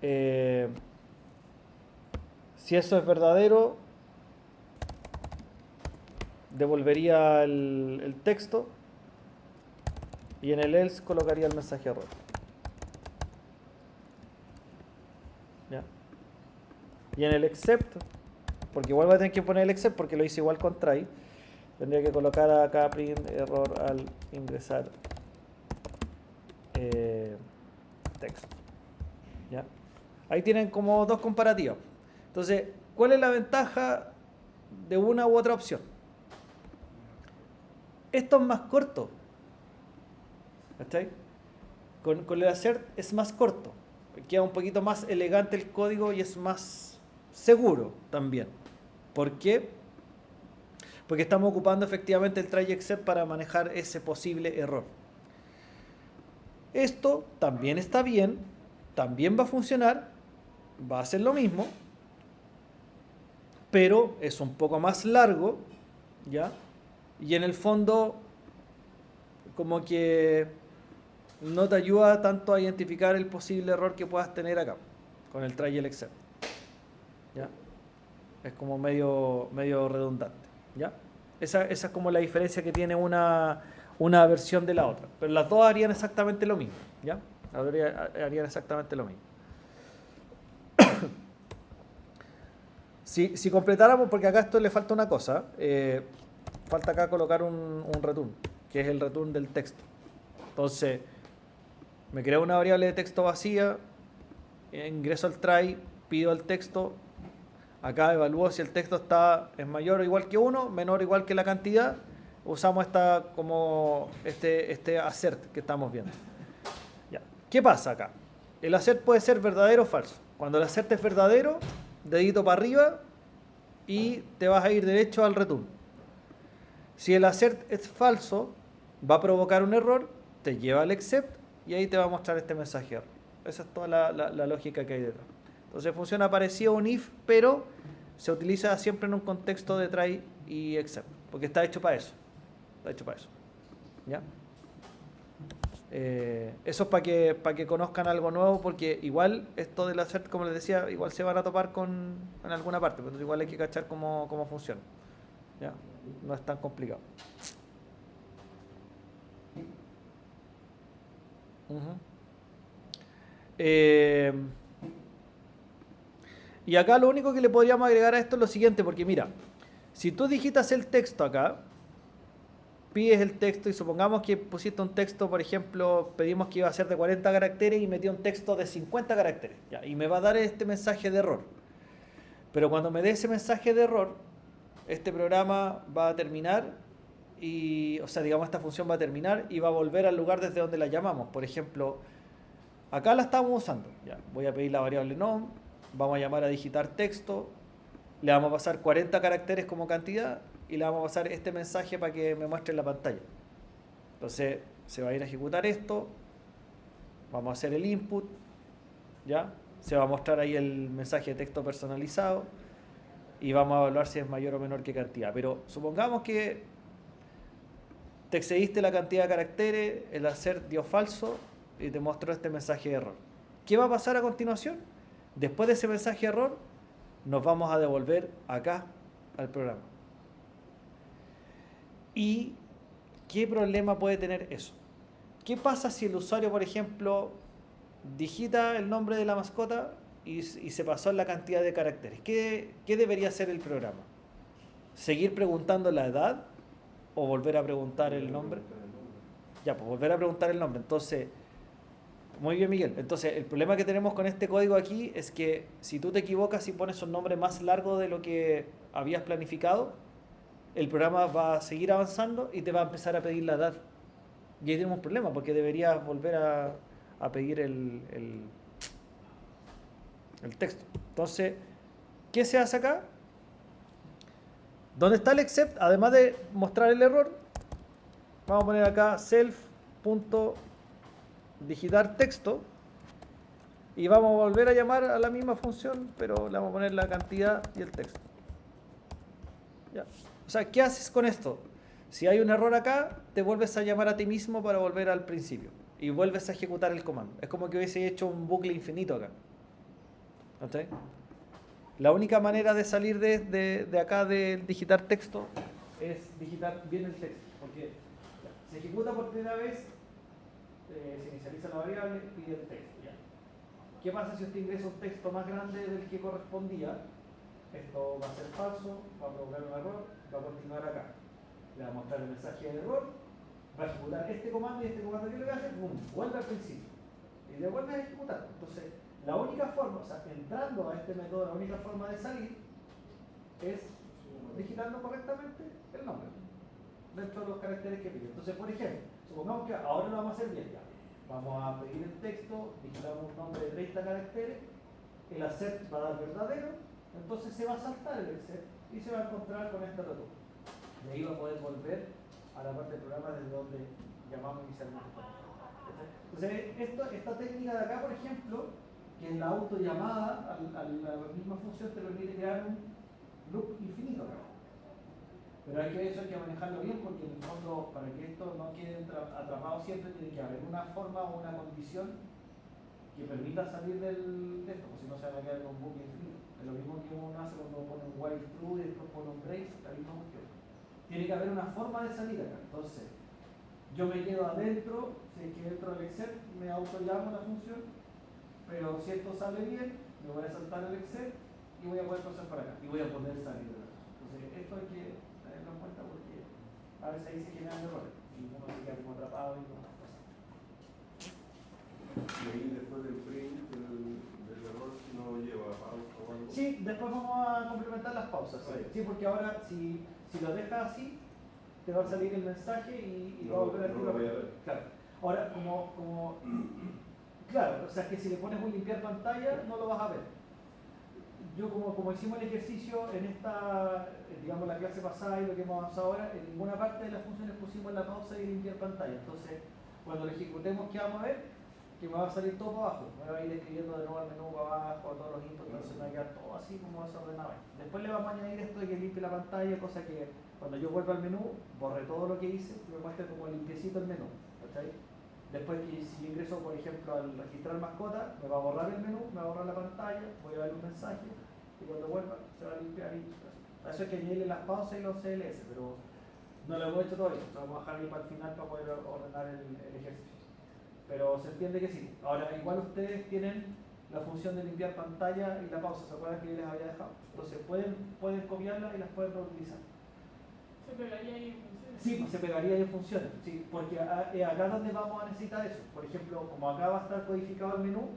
si eso es verdadero, devolvería el texto y en el else colocaría el mensaje error. ¿Ya? Y en el except, porque igual va a tener que poner el except porque lo hice igual con try, tendría que colocar acá print error al ingresar texto. ¿Ya? Ahí tienen como dos comparativas. Entonces, ¿cuál es la ventaja de una u otra opción? Esto es más corto. ¿Cachai? Con el assert es más corto. Queda un poquito más elegante el código y es más seguro también. ¿Por qué? Porque estamos ocupando efectivamente el try except para manejar ese posible error. Esto también está bien, también va a funcionar, va a hacer lo mismo, pero es un poco más largo, ¿ya? Y en el fondo, como que no te ayuda tanto a identificar el posible error que puedas tener acá, con el try y el except, ¿ya? Es como medio redundante, ¿ya? Esa es como la diferencia que tiene una versión de la otra. Pero las dos harían exactamente lo mismo, ¿ya? Harían exactamente lo mismo. Si completáramos, porque acá esto le falta una cosa, falta acá colocar un return, que es el return del texto. Entonces, me creo una variable de texto vacía, ingreso al try, pido el texto, acá evalúo si el texto es mayor o igual que 1, menor o igual que la cantidad, usamos este assert que estamos viendo. Ya. ¿Qué pasa acá? El assert puede ser verdadero o falso. Cuando el assert es verdadero, dedito para arriba y te vas a ir derecho al return. Si el assert es falso, va a provocar un error, te lleva al except y ahí te va a mostrar este mensaje error. Esa es toda la lógica que hay detrás. Entonces funciona parecido a un if, pero se utiliza siempre en un contexto de try y except, porque está hecho para eso. Está hecho para eso. ¿Ya? Eso es para que conozcan algo nuevo, porque igual esto del assert, como les decía, igual se van a topar en alguna parte, pero igual hay que cachar cómo funciona. ¿Ya? No es tan complicado. Y acá lo único que le podríamos agregar a esto es lo siguiente, porque mira, si tú digitas el texto acá, pides el texto y supongamos que pusiste un texto, por ejemplo, pedimos que iba a ser de 40 caracteres y metí un texto de 50 caracteres, ¿ya? Y me va a dar este mensaje de error. Pero cuando me dé ese mensaje de error, este programa va a terminar o sea, digamos, esta función va a terminar y va a volver al lugar desde donde la llamamos. Por ejemplo, acá la estamos usando. Ya, voy a pedir la variable num, vamos a llamar a digitar texto, le vamos a pasar 40 caracteres como cantidad y le vamos a pasar este mensaje para que me muestre en la pantalla. Entonces se va a ir a ejecutar esto, vamos a hacer el input, ¿ya? Se va a mostrar ahí el mensaje de texto personalizado y vamos a evaluar si es mayor o menor que cantidad. Pero supongamos que te excediste la cantidad de caracteres, el assert dio falso y te mostró este mensaje de error. ¿Qué va a pasar a continuación? Después de ese mensaje de error, nos vamos a devolver acá al programa. ¿Y qué problema puede tener eso? ¿Qué pasa si el usuario, por ejemplo, digita el nombre de la mascota y se pasó en la cantidad de caracteres? ¿Qué debería hacer el programa? ¿Seguir preguntando la edad o volver a preguntar el nombre? Ya, pues volver a preguntar el nombre. Entonces, muy bien, Miguel. Entonces, el problema que tenemos con este código aquí es que si tú te equivocas y pones un nombre más largo de lo que habías planificado, el programa va a seguir avanzando y te va a empezar a pedir la edad. Y ahí tenemos un problema porque deberías volver a pedir el texto. Entonces, ¿qué se hace acá? ¿Dónde está el except? Además de mostrar el error, vamos a poner acá self.digitar texto y vamos a volver a llamar a la misma función, pero le vamos a poner la cantidad y el texto. ¿Ya? O sea, ¿qué haces con esto? Si hay un error acá, te vuelves a llamar a ti mismo para volver al principio y vuelves a ejecutar el comando. Es como que hubiese hecho un bucle infinito acá. ¿Okay? La única manera de salir de acá de digitar texto es digitar bien el texto, porque se ejecuta por primera vez, se inicializa la variable, pide el texto. ¿Ya? ¿Qué pasa si usted ingresa un texto más grande del que correspondía? Esto va a ser falso, va a provocar un error, va a continuar acá. Le va a mostrar el mensaje de error, va a ejecutar este comando y este comando que le va a hacer, vuelve al principio. Y le vuelve a ejecutar. Entonces, la única forma, o sea, entrando a este método, la única forma de salir es digitando correctamente el nombre dentro de los caracteres que pide. Entonces, por ejemplo, supongamos que ahora lo vamos a hacer bien ya. Vamos a pedir el texto, digitamos un nombre de 30 caracteres, el accept va a dar verdadero, entonces se va a saltar el accept y se va a encontrar con este error. De ahí va a poder volver a la parte del programa desde donde llamamos inicialmente. Entonces, esta técnica de acá, por ejemplo, que es la autollamada a la misma función, te permite crear un loop infinito acá. Pero eso hay que manejarlo bien, porque en el fondo, para que esto no quede atrapado siempre, tiene que haber una forma o una condición que permita salir de esto, porque si no se va a quedar con un bucle infinito. Es lo mismo que uno hace cuando pone un while true y después pone un break, la misma cuestión. Tiene que haber una forma de salir acá. Entonces, yo me quedo adentro, sé que dentro del except me autollamo la función, pero si esto sale bien, me voy a saltar el except y voy a poder pasar para acá y voy a poder salir de la función. Entonces, esto hay que tenerlo en cuenta porque a veces ahí se generan errores y uno se queda como atrapado y no pasa. Y ahí después del print del error no lleva pausa o algo. Sí, después vamos a complementar las pausas. Sí, porque ahora si lo dejas así, te va a salir el mensaje y va a volver a activar. Claro. Ahora, claro, o sea que si le pones un limpiar pantalla, no lo vas a ver. Yo como hicimos el ejercicio en esta, digamos la clase pasada y lo que hemos avanzado ahora, en ninguna parte de las funciones pusimos la pausa y limpiar pantalla. Entonces, cuando lo ejecutemos, ¿qué vamos a ver? Que me va a salir todo para abajo. Me va a ir escribiendo de nuevo al menú para abajo, a todos los inputs, entonces me va a quedar todo así como desordenado. Después le vamos a añadir esto de que limpie la pantalla, cosa que cuando yo vuelva al menú, borre todo lo que hice y me muestre como limpiecito el menú. ¿Cachai? Después, si yo ingreso, por ejemplo, al registrar mascota, me va a borrar el menú, me va a borrar la pantalla, voy a ver un mensaje y cuando vuelva se va a limpiar y a eso hay que añadirle las pausas y los CLS, pero no lo hemos hecho todavía, lo vamos a dejar ahí para el final para poder ordenar el ejercicio. Pero se entiende que sí. Ahora, igual ustedes tienen la función de limpiar pantalla y la pausa, ¿se acuerdan que yo les había dejado? Entonces pueden copiarlas y las pueden reutilizar. Se pegaría ahí en funciones. Sí, pues se pegaría y en funciones, sí, porque acá es donde vamos a necesitar eso. Por ejemplo, como acá va a estar codificado el menú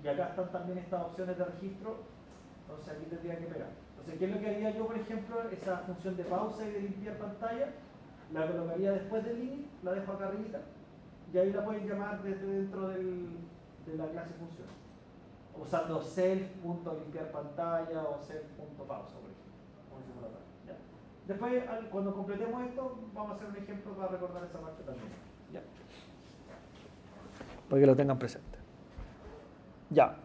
y acá están también estas opciones de registro, entonces aquí tendría que pegar. Entonces, ¿qué es lo que haría yo, por ejemplo? Esa función de pausa y de limpiar pantalla, la colocaría después del init, la dejo acá arribita, y ahí la pueden llamar desde dentro de la clase función, usando self.limpiar pantalla o self.pausa, por ejemplo. Como dice por acá. ¿Ya? Después, cuando completemos esto, vamos a hacer un ejemplo para recordar esa parte también. ¿Ya? Para que lo tengan presente. Ya.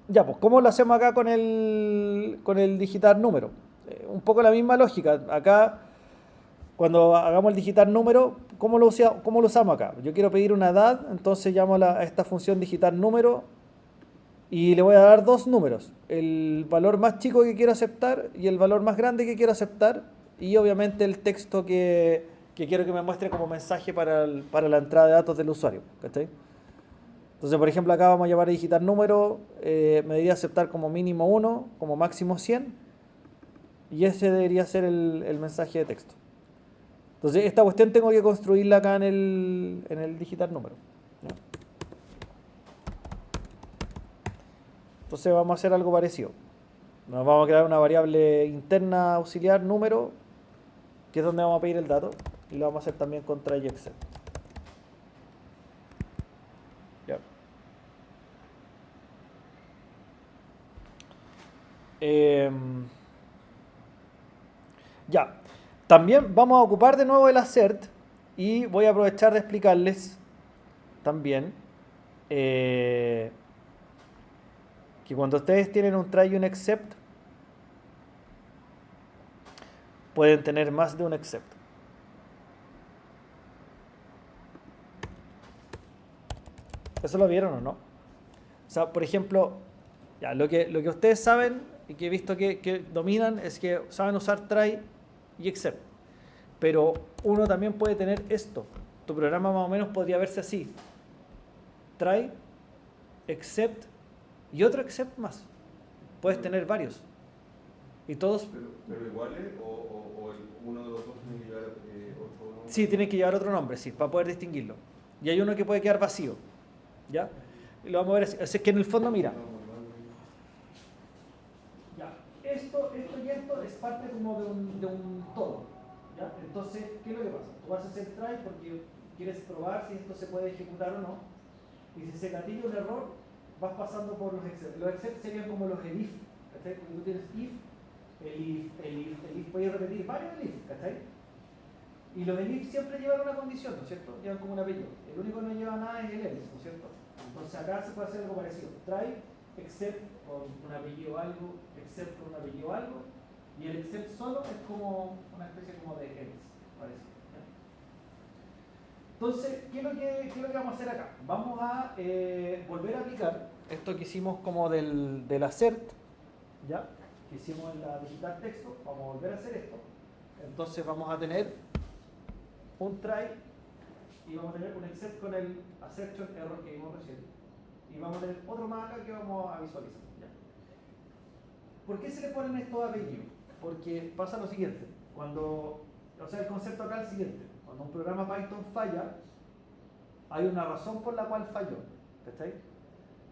Ya, pues, ¿cómo lo hacemos acá con el digitar número? Un poco la misma lógica. Acá, cuando hagamos el digitar número, ¿cómo lo usamos acá? Yo quiero pedir una edad, entonces llamo a esta función digitar número y le voy a dar dos números. El valor más chico que quiero aceptar y el valor más grande que quiero aceptar. Y obviamente el texto que quiero que me muestre como mensaje para la entrada de datos del usuario. ¿Cachai? Entonces, por ejemplo, acá vamos a llamar a digitar número, me debería aceptar como mínimo 1, como máximo 100, y ese debería ser el mensaje de texto. Entonces, esta cuestión tengo que construirla acá en el digitar número. ¿Ya? Entonces, vamos a hacer algo parecido. Nos vamos a crear una variable interna auxiliar número, que es donde vamos a pedir el dato, y lo vamos a hacer también con try except. Ya. Ya. También vamos a ocupar de nuevo el assert y voy a aprovechar de explicarles también que cuando ustedes tienen un try y un except, pueden tener más de un except. ¿Eso lo vieron o no? O sea, por ejemplo, ya, lo que ustedes saben y que he visto que dominan es que saben usar try y except. Pero uno también puede tener esto. Tu programa más o menos podría verse así. Try, except y otro except más. Puedes tener varios. Y todos... ¿Pero iguales o uno de los dos tiene que llevar otro nombre? Sí, tienen que llevar otro nombre, sí, para poder distinguirlo. Y hay uno que puede quedar vacío. ¿Ya? Y lo vamos a ver así. Así es que en el fondo, mira. Ya, esto y esto es parte como de un todo. ¿Ya? Entonces, ¿qué es lo que pasa? Tú vas a hacer try porque quieres probar si esto se puede ejecutar o no. Y si se gatilla un error, vas pasando por los except. Los except serían como los elif. ¿Cachai? Porque tú tienes if, elif, puedes repetir varios elif. ¿Cachai? Y los elif siempre llevan una condición, ¿no es cierto? Llevan como un apellido. El único que no lleva nada es el else, ¿no es cierto? Entonces acá se puede hacer algo parecido. Try, except con un apellido algo, except con un apellido algo. Y el except solo es como una especie como de else, parece. ¿Ya? Entonces, ¿qué es lo que vamos a hacer acá? Vamos a volver a aplicar esto que hicimos como del assert, ¿ya? Que hicimos en la digital texto. Vamos a volver a hacer esto. Entonces vamos a tener un try y vamos a tener un except con el assertion error que vimos recién. Y vamos a tener otro más acá que vamos a visualizar. ¿Ya? ¿Por qué se le ponen estos apellidos? Porque pasa lo siguiente. El concepto acá es el siguiente. Cuando un programa Python falla, hay una razón por la cual falló. ¿Cachai?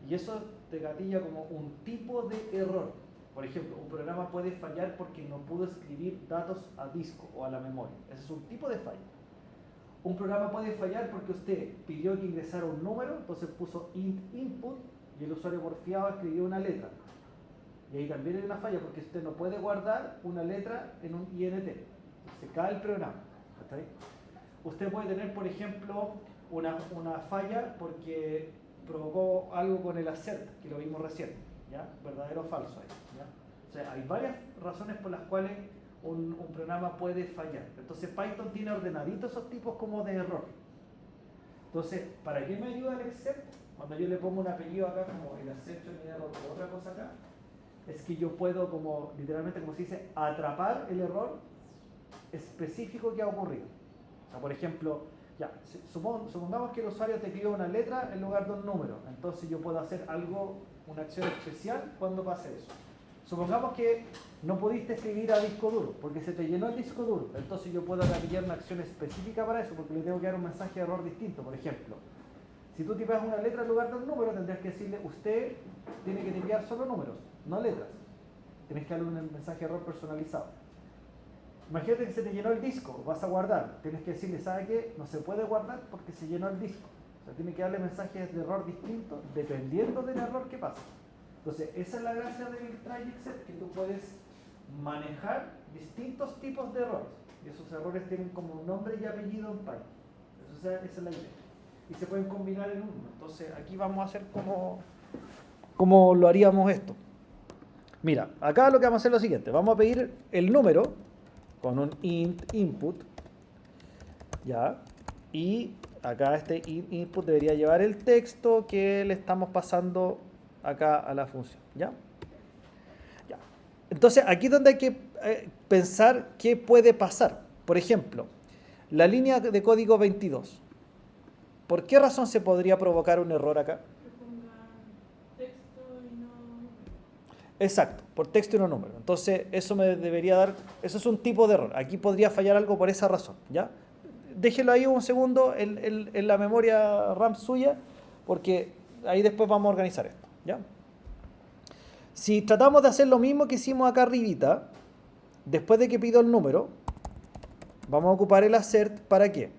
Y eso te gatilla como un tipo de error. Por ejemplo, un programa puede fallar porque no pudo escribir datos a disco o a la memoria. Ese es un tipo de falla. Un programa puede fallar porque usted pidió que ingresara un número, entonces puso int input y el usuario porfiado escribió una letra. Y ahí también hay una falla porque usted no puede guardar una letra en un INT. Se cae el programa. ¿Está ahí? Usted puede tener, por ejemplo, una falla porque provocó algo con el assert, que lo vimos recién. ¿Ya? Verdadero o falso ahí. ¿Ya? O sea, hay varias razones por las cuales un programa puede fallar. Entonces Python tiene ordenaditos esos tipos como de error. Entonces, ¿para qué me ayuda el except? Cuando yo le pongo un apellido acá como el exception error o otra cosa acá, es que yo puedo como, literalmente como se dice, atrapar el error específico que ha ocurrido. O sea, por ejemplo, ya, supongamos que el usuario te escribió una letra en lugar de un número. Entonces yo puedo hacer algo, una acción especial cuando pase eso. Supongamos que no pudiste escribir a disco duro porque se te llenó el disco duro. Entonces yo puedo gatillar una acción específica para eso porque le tengo que dar un mensaje de error distinto. Por ejemplo, si tú tipas una letra en lugar de un número, tendrías que decirle, usted tiene que tipear solo números, no letras. Tienes que darle un mensaje de error personalizado. Imagínate que se te llenó el disco, vas a guardar. Tienes que decirle, ¿sabe qué? No se puede guardar porque se llenó el disco. O sea, tiene que darle mensajes de error distintos dependiendo del error que pase. Entonces, esa es la gracia del try except, que tú puedes manejar distintos tipos de errores. Y esos errores tienen como un nombre y apellido en Python. Esa es la idea. Y se pueden combinar en uno. Entonces, aquí vamos a hacer como lo haríamos esto. Mira, acá lo que vamos a hacer es lo siguiente. Vamos a pedir el número con un int input. Ya. Y acá este int input debería llevar el texto que le estamos pasando acá a la función, ¿ya? Ya. Entonces, aquí es donde hay que pensar qué puede pasar. Por ejemplo, la línea de código 22. ¿Por qué razón se podría provocar un error acá? Que ponga texto y no... Exacto, por texto y no número. Entonces, eso me debería dar... Eso es un tipo de error. Aquí podría fallar algo por esa razón, ¿ya? Déjelo ahí un segundo en la memoria RAM suya, porque ahí después vamos a organizar esto. ¿Ya? Si tratamos de hacer lo mismo que hicimos acá arribita, después de que pido el número, vamos a ocupar el assert, ¿para qué?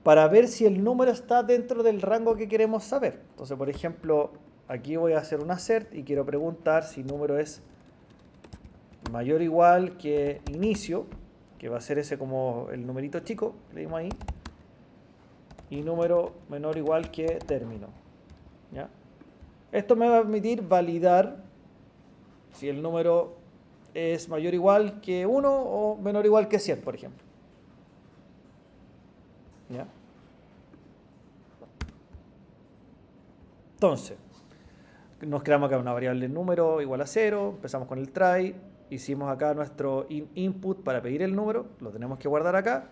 Para ver si el número está dentro del rango que queremos saber. Entonces, por ejemplo, aquí voy a hacer un assert y quiero preguntar si número es mayor o igual que inicio, que va a ser ese como el numerito chico que le dimos ahí, y número menor o igual que término. ¿Ya? Esto me va a permitir validar si el número es mayor o igual que 1 o menor o igual que 100, por ejemplo. ¿Ya? Entonces, nos creamos acá una variable número igual a 0, empezamos con el try, hicimos acá nuestro input para pedir el número, lo tenemos que guardar acá.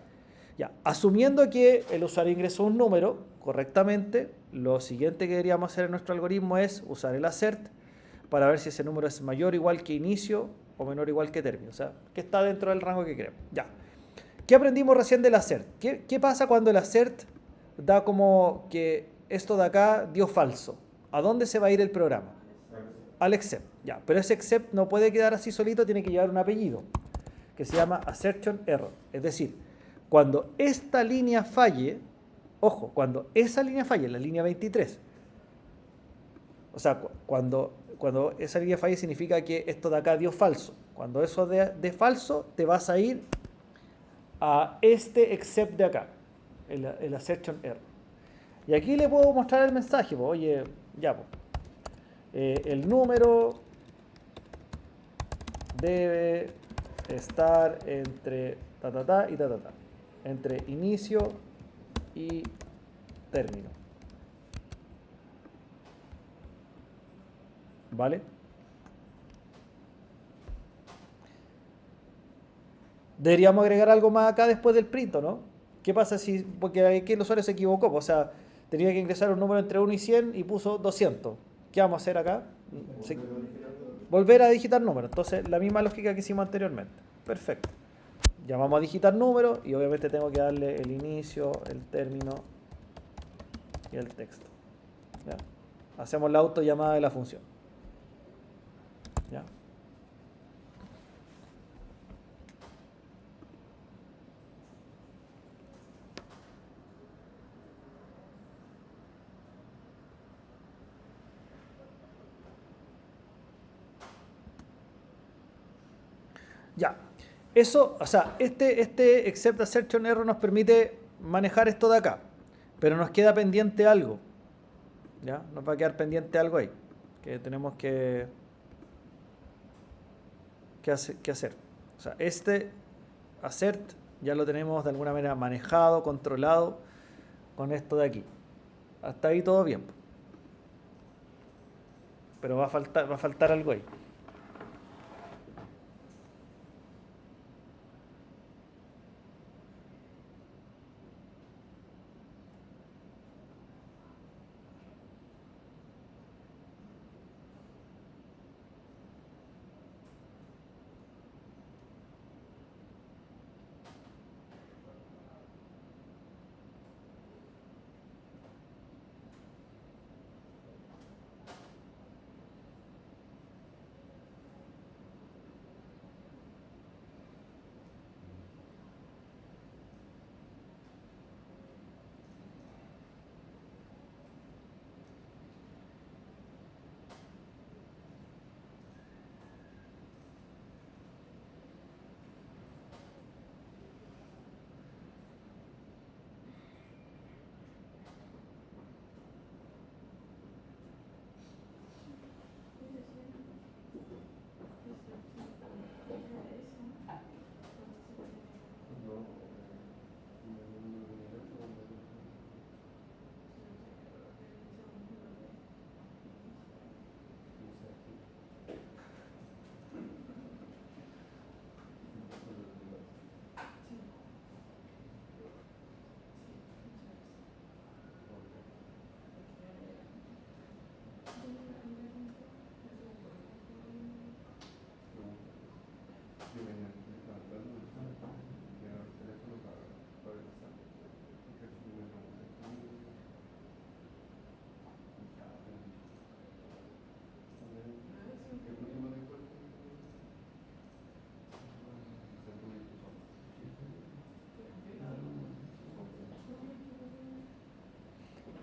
Ya, asumiendo que el usuario ingresó un número correctamente, lo siguiente que deberíamos hacer en nuestro algoritmo es usar el assert para ver si ese número es mayor o igual que inicio o menor o igual que término, o sea, que está dentro del rango que queremos. Ya. ¿Qué aprendimos recién del assert? ¿Qué pasa cuando el assert da como que esto de acá dio falso? ¿A dónde se va a ir el programa? Al except. Ya, pero ese except no puede quedar así solito, tiene que llevar un apellido que se llama assertion error. Es decir, cuando esta línea falle, ojo, cuando esa línea falle, la línea 23, o sea, cuando esa línea falle significa que esto de acá dio falso. Cuando eso de falso, te vas a ir a este except de acá, el assertion error. Y aquí le puedo mostrar el mensaje, pues, oye, ya, pues, el número debe estar entre y entre inicio y término. ¿Vale? Deberíamos agregar algo más acá después del print, ¿no? ¿Qué pasa si, porque aquí el usuario se equivocó, o sea, tenía que ingresar un número entre 1 y 100 y puso 200. ¿Qué vamos a hacer acá? Volver a digitar número. Entonces, la misma lógica que hicimos anteriormente. Perfecto. Ya vamos a digitar número y obviamente tengo que darle el inicio, el término y el texto. ¿Ya? Hacemos la autollamada de la función. ¿Ya? Ya. Eso, o sea, este except assertion error nos permite manejar esto de acá, pero nos queda pendiente algo. ¿Ya? Nos va a quedar pendiente algo ahí que tenemos que hacer. O sea, este assert ya lo tenemos de alguna manera manejado, controlado con esto de aquí. Hasta ahí todo bien. Pero va a faltar algo ahí.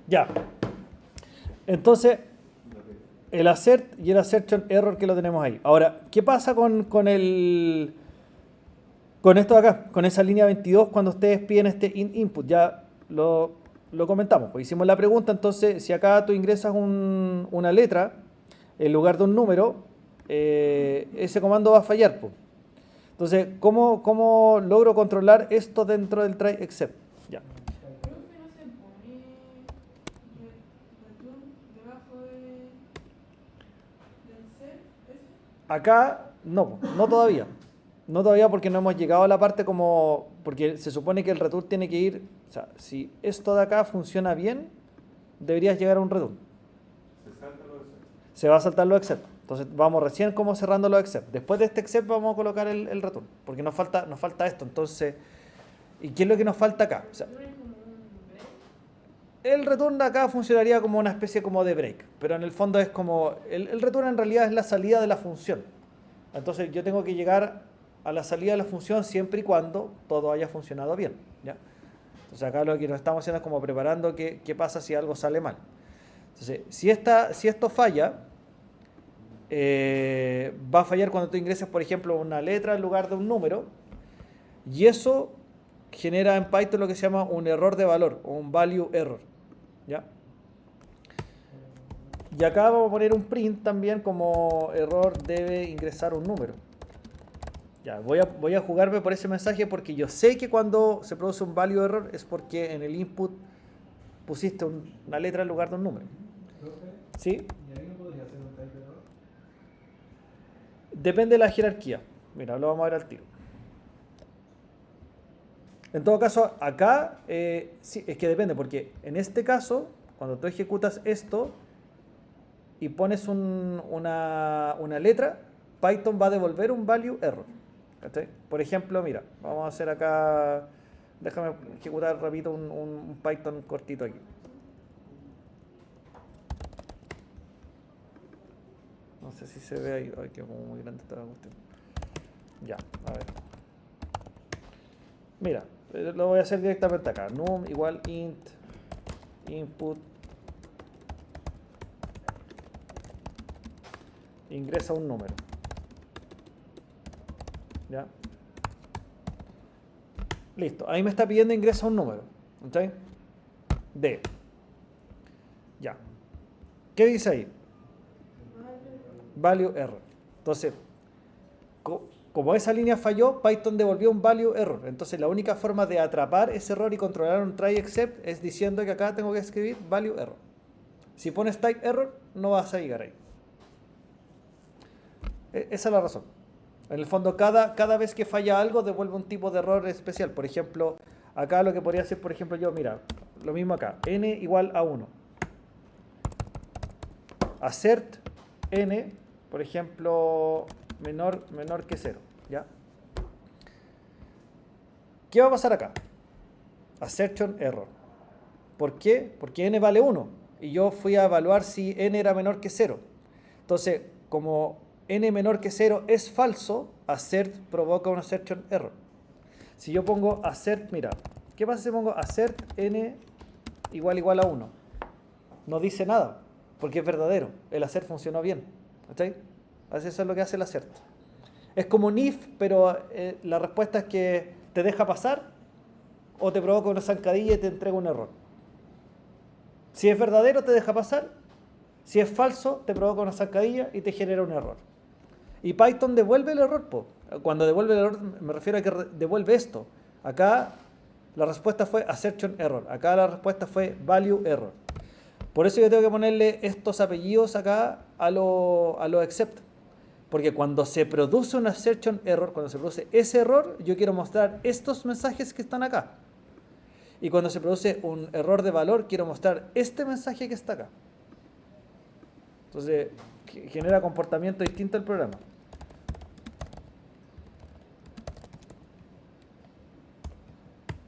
Ya. Entonces, el assert y el assertion error que lo tenemos ahí. Ahora, ¿qué pasa con esto de acá? Con esa línea 22 cuando ustedes piden este input. Ya lo comentamos, pues hicimos la pregunta. Entonces, si acá tú ingresas una letra en lugar de un número, ese comando va a fallar, pues. Entonces, ¿cómo logro controlar esto dentro del try except? Ya. Profe, no se pone return debajo del set ese. Acá no todavía. No todavía porque no hemos llegado a la parte como... Porque se supone que el return tiene que ir... O sea, si esto de acá funciona bien, deberías llegar a un return. Se salta lo de ser. Se va a saltar los except. Entonces vamos recién como cerrando los except. Después de este except vamos a colocar el return. Porque nos falta esto. Entonces, ¿y qué es lo que nos falta acá? O sea, Return es como un break. el return de acá funcionaría como una especie como de break. Pero en el fondo es como... El return en realidad es la salida de la función. Entonces yo tengo que llegar a la salida de la función siempre y cuando todo haya funcionado bien, ¿ya? Entonces acá lo que nos estamos haciendo es como preparando qué pasa si algo sale mal. Entonces, si esto falla, va a fallar cuando tú ingreses, por ejemplo, una letra en lugar de un número, y eso genera en Python lo que se llama un error de valor, o un value error, ¿ya? Y acá vamos a poner un print también como error debe ingresar un número. Ya, voy a jugarme por ese mensaje porque yo sé que cuando se produce un value error es porque en el input pusiste una letra en lugar de un número. Profe, ¿Sí? ¿y ahí no podría hacer un type error? Depende de la jerarquía. Mira, lo vamos a ver al tiro. En todo caso, acá sí, es que depende porque en este caso, cuando tú ejecutas esto y pones una letra, Python va a devolver un value error. ¿Cachai? Por ejemplo, mira, vamos a hacer acá, déjame ejecutar rapidito un Python cortito aquí. No sé si se ve ahí, ay, que como muy grande esta cuestión. Ya, a ver. Mira, lo voy a hacer directamente acá. Num igual int input ingresa un número. ¿Ya? Listo. Ahí me está pidiendo ingresa un número. ¿Ok? D. Ya. ¿Qué dice ahí? Value error. Entonces, como esa línea falló, Python devolvió un value error. Entonces, la única forma de atrapar ese error y controlar un try except es diciendo que acá tengo que escribir value error. Si pones type error, no vas a llegar ahí. Esa es la razón. En el fondo, cada vez que falla algo, devuelve un tipo de error especial. Por ejemplo, acá lo que podría hacer, por ejemplo, yo, mira, lo mismo acá. N igual a 1. Assert N, por ejemplo, menor que 0. ¿Ya? ¿Qué va a pasar acá? Assertion error. ¿Por qué? Porque N vale 1. Y yo fui a evaluar si N era menor que 0. Entonces, como N menor que 0 es falso, assert provoca un assertion error. Si yo pongo assert, mira, ¿qué pasa si pongo assert N igual a 1? No dice nada, porque es verdadero. El assert funcionó bien. ¿Está? Así eso es lo que hace el assert. Es como un if, pero la respuesta es que te deja pasar o te provoca una zancadilla y te entrega un error. Si es verdadero, te deja pasar. Si es falso, te provoca una zancadilla y te genera un error. Y Python devuelve el error, po. Cuando devuelve el error me refiero a que devuelve esto. Acá la respuesta fue assertion error. Acá la respuesta fue value error. Por eso yo tengo que ponerle estos apellidos acá a los except. Porque cuando se produce un assertion error, cuando se produce ese error, yo quiero mostrar estos mensajes que están acá. Y cuando se produce un error de valor, quiero mostrar este mensaje que está acá. Entonces, genera comportamiento distinto al programa.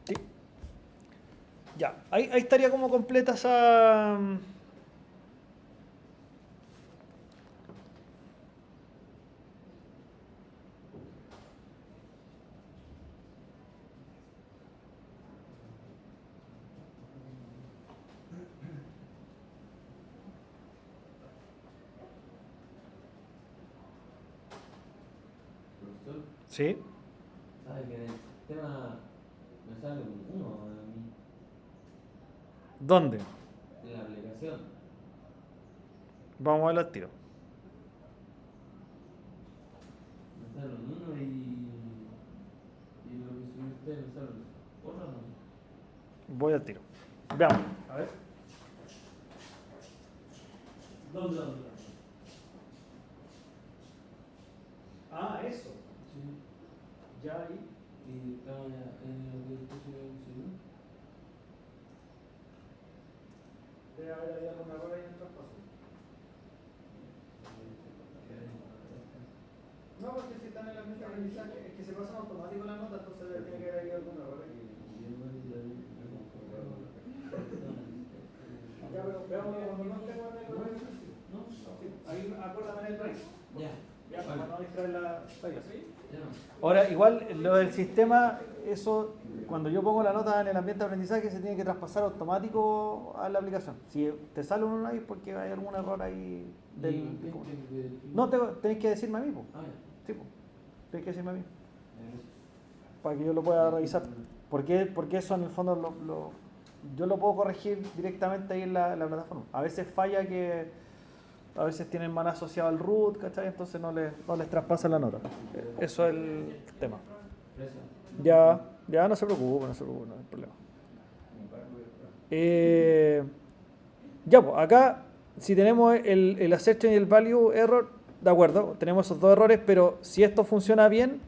¿Sí? Ya, ahí estaría como completa esa... cursor, ¿Sí? sabe que en el sistema me sale un 1 a mí, ¿Dónde? en la aplicación. Vamos a verlo al tiro. Me sale un 1 y lo que subió usted me sale otro no. Voy al tiro. Veamos. A ver. ¿Dónde? Ah, eso. Sí. Ya ahí. Y estaba ya en lo que usted subió. Debe haber ahí alguna error ahí en el traspaso. No, porque si están en la misma aprendizaje, es que se pasan automático las notas, entonces tiene que haber ahí algún error aquí. Ya, pero veamos cuando no esté guardando el error. No, Ahí acuérdame en el break. ya. Ya, para no distraer la clase. Ya no. Ahora, igual lo del sistema, eso, cuando yo pongo la nota en el ambiente de aprendizaje, se tiene que traspasar automático a la aplicación. Si te sale uno ahí, porque hay algún error ahí del. No, tenés que decirme a mí, po. Ah, ya. Sí, po. Tenés que decirme a mí. Para que yo lo pueda revisar. Porque eso en el fondo yo lo puedo corregir directamente ahí en la plataforma. A veces falla que a veces tienen mal asociado al root, ¿cachai? Entonces no les traspasa la nota. Eso es el tema. Ya no se preocupe, no hay problema. Ya, pues acá si tenemos el assertion y el value error, de acuerdo, tenemos esos dos errores, pero si esto funciona bien,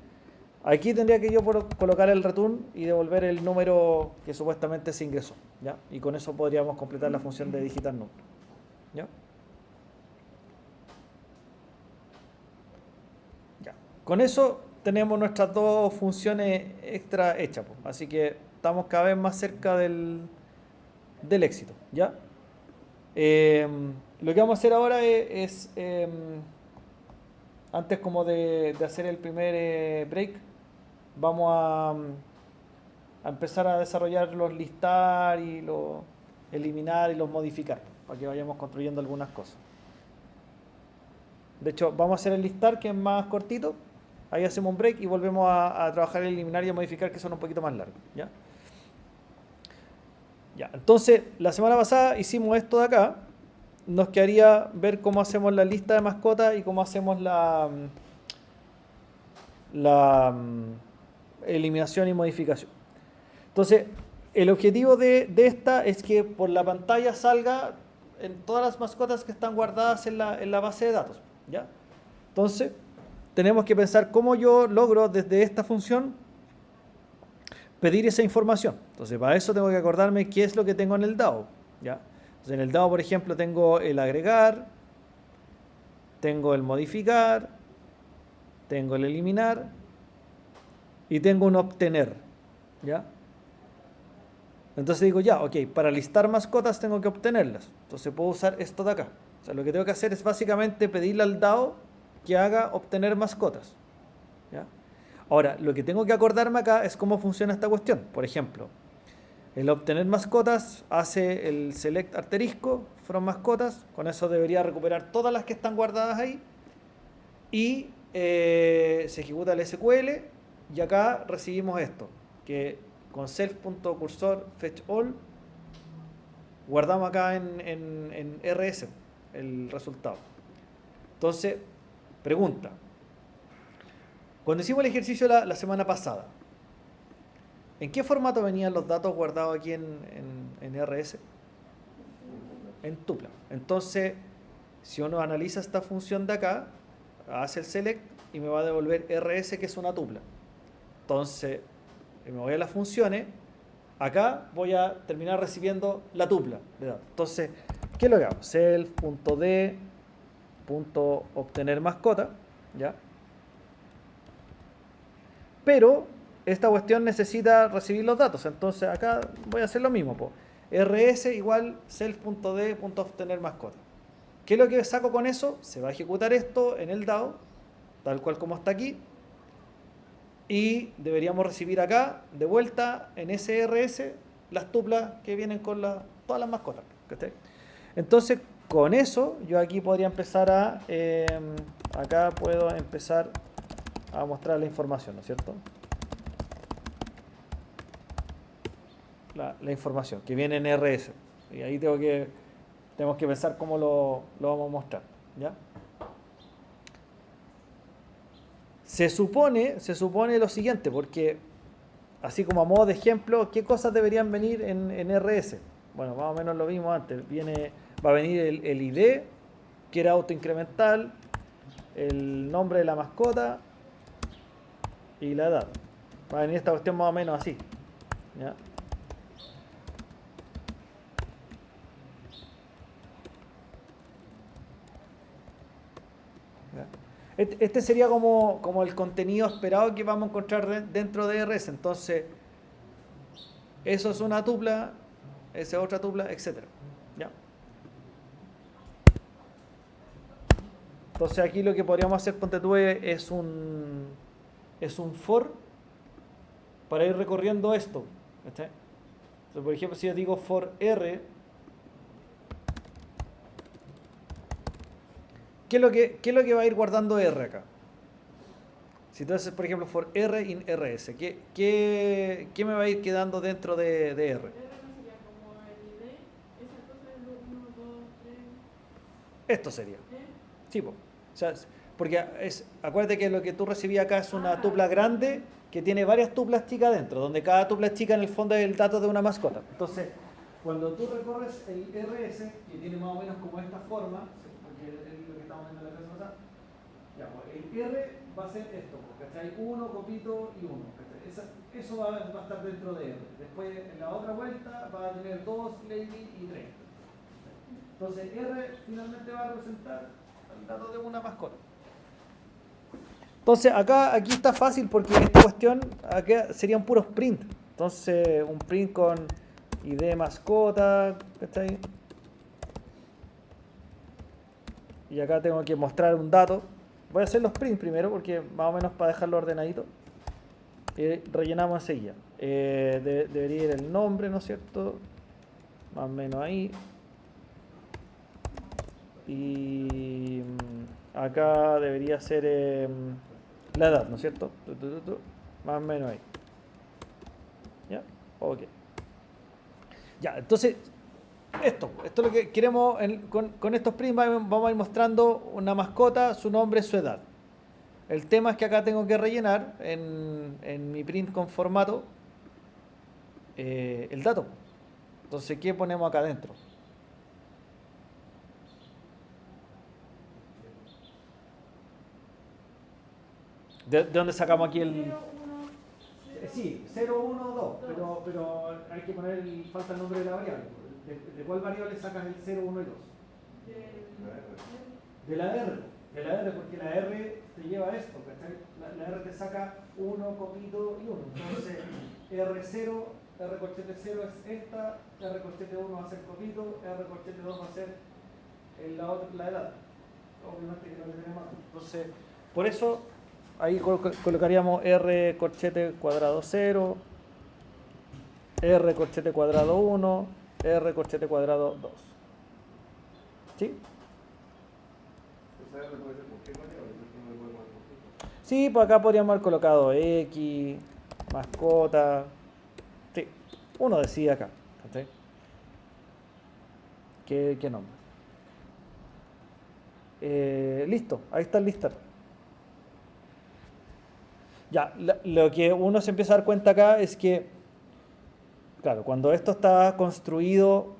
aquí tendría que yo colocar el return y devolver el número que supuestamente se ingresó, ¿ya? Y con eso podríamos completar la función de digital number, ¿ya? Ya. Con eso tenemos nuestras dos funciones extra hechas, pues. Así que estamos cada vez más cerca del éxito, ¿ya? Lo que vamos a hacer ahora es antes como de hacer el primer break, vamos a empezar a desarrollar los listar y los eliminar y los modificar para que vayamos construyendo algunas cosas. De hecho, vamos a hacer el listar, que es más cortito. Ahí hacemos un break y volvemos a trabajar el eliminar y a modificar, que son un poquito más largos, ¿ya? Ya, entonces, la semana pasada hicimos esto de acá. Nos quedaría ver cómo hacemos la lista de mascotas y cómo hacemos la eliminación y modificación. Entonces, el objetivo de esta es que por la pantalla salga en todas las mascotas que están guardadas en la base de datos, ¿ya? Entonces, tenemos que pensar cómo yo logro desde esta función pedir esa información. Entonces, para eso tengo que acordarme qué es lo que tengo en el DAO, ¿ya? Entonces, en el DAO, por ejemplo, tengo el agregar, tengo el modificar, tengo el eliminar y tengo un obtener, ¿ya? Entonces digo, ya, ok, para listar mascotas tengo que obtenerlas. Entonces puedo usar esto de acá. O sea, lo que tengo que hacer es básicamente pedirle al DAO que haga obtener mascotas, ¿ya? Ahora, lo que tengo que acordarme acá es cómo funciona esta cuestión. Por ejemplo, el obtener mascotas hace el select asterisco from mascotas. Con eso debería recuperar todas las que están guardadas ahí. Y se ejecuta el SQL. Y acá recibimos esto, que con self.cursor fetch all guardamos acá en RS el resultado. Entonces, pregunta. Cuando hicimos el ejercicio la semana pasada, ¿en qué formato venían los datos guardados aquí en RS? En tupla. Entonces, si uno analiza esta función de acá, hace el select y me va a devolver RS, que es una tupla. Entonces, me voy a las funciones, acá voy a terminar recibiendo la tupla de datos. Entonces, ¿qué es lo que hago? Self.d.obtener mascota, ¿ya? Pero esta cuestión necesita recibir los datos, entonces acá voy a hacer lo mismo, po. rs igual self.d.obtener mascota. ¿Qué es lo que saco con eso? Se va a ejecutar esto en el DAO, tal cual como está aquí, y deberíamos recibir acá, de vuelta, en SRS, las tuplas que vienen con todas las mascotas, ¿cachai? Entonces, con eso, yo aquí podría empezar acá puedo empezar a mostrar la información, ¿no es cierto? La información que viene en RS. Y ahí tenemos que pensar cómo lo vamos a mostrar, ¿ya? Se supone lo siguiente, porque así como a modo de ejemplo, ¿qué cosas deberían venir en RS? Bueno, más o menos lo vimos antes. Va a venir el ID, que era autoincremental, el nombre de la mascota y la edad. Va a venir esta cuestión más o menos así, ¿ya? Este sería como el contenido esperado que vamos a encontrar dentro de RS. Entonces, eso es una tupla, esa es otra tupla, etc. ¿Ya? Entonces aquí lo que podríamos hacer, ponte tú, es un for para ir recorriendo esto. ¿Está? Entonces, por ejemplo, si yo digo for R, ¿qué es lo que va a ir guardando R acá? Si tú haces, por ejemplo, for R in RS, ¿qué me va a ir quedando dentro de R? R no sería como el ID, esa cosa es 1, 2, 3. Esto sería. Sí, po. O sea, porque acuérdate que lo que tú recibías acá es una tupla grande que tiene varias tuplas chicas dentro, donde cada tupla chica en el fondo es el dato de una mascota. Entonces, cuando tú recorres el RS, que tiene más o menos como esta forma, porque es lo que estamos viendo en la clase pasada, ya, pues, el R va a ser esto, ¿cachai? 1, copito y 1. Eso va a estar dentro de R. Después, en la otra vuelta, va a tener 2, lady y 3. Entonces, R finalmente va a representar el dato de una mascota. Entonces, aquí está fácil porque esta cuestión acá serían puros print. Entonces, un print con ID mascota, ¿cachai? Y acá tengo que mostrar un dato. Voy a hacer los prints primero porque más o menos para dejarlo ordenadito. Y rellenamos enseguida. Debería ir el nombre, ¿no es cierto? Más o menos ahí. Y acá debería ser la edad, ¿no es cierto? Más o menos ahí. ¿Ya? Ok. Ya, entonces, esto es lo que queremos con estos prints. Vamos a ir mostrando una mascota, su nombre, su edad. El tema es que acá tengo que rellenar en mi print con formato el dato. Entonces, ¿qué ponemos acá adentro? ¿De dónde sacamos aquí el...? 0, 1, 0. Sí, 0, 1, 2, pero hay que poner falta el nombre de la variable. ¿De cuál variable sacas el 0, 1 y 2? De la R, porque la R te lleva a esto, ¿cachai? La R te saca 1, copito y 1. Entonces, R0, R corchete 0 es esta, R corchete 1 va a ser copito, R corchete 2 va a ser la edad. Obviamente que no le tenemos más. Entonces, por eso, ahí colocaríamos R corchete cuadrado 0, R corchete cuadrado 1, R corchete cuadrado 2. ¿Sí? Esa R puede ser cualquier variable, no le podemos dar conflicto. Sí, pues acá podríamos haber colocado X, mascota. Sí, uno decide acá. ¿Sí? ¿Qué nombre? Listo, ahí está el listado. Ya, lo que uno se empieza a dar cuenta acá es que, claro, cuando esto está construido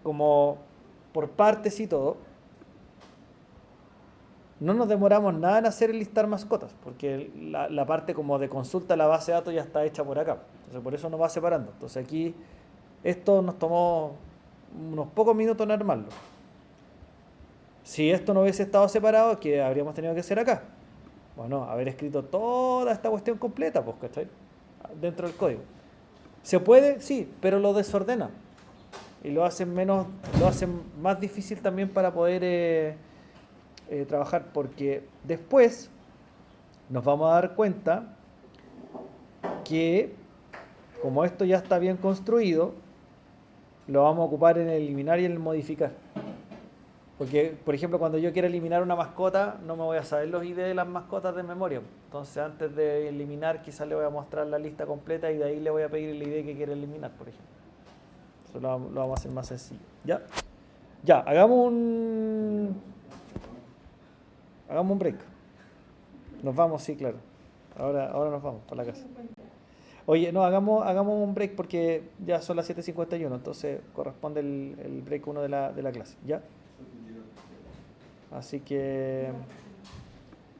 como por partes y todo, no nos demoramos nada en hacer el listar mascotas, porque la parte como de consulta a la base de datos ya está hecha por acá. Entonces, por eso nos va separando. Entonces, aquí esto nos tomó unos pocos minutos en armarlo. Si esto no hubiese estado separado, ¿qué habríamos tenido que hacer acá? Bueno, haber escrito toda esta cuestión completa, pues, ¿cachai? Dentro del código. ¿Se puede? Sí, pero lo desordena. Y lo hacen más difícil también para poder trabajar, porque después nos vamos a dar cuenta que como esto ya está bien construido, lo vamos a ocupar en el eliminar y en el modificar. Porque, por ejemplo, cuando yo quiera eliminar una mascota, no me voy a saber los ID de las mascotas de memoria. Entonces, antes de eliminar, quizás le voy a mostrar la lista completa y de ahí le voy a pedir el ID que quiere eliminar, por ejemplo. Eso lo vamos a hacer más sencillo. ¿Ya? Ya, hagamos un break. Nos vamos, sí, claro. Ahora nos vamos para la casa. Oye, no, hagamos un break porque ya son las 7:51, entonces corresponde el break 1 de la clase. ¿Ya? Así que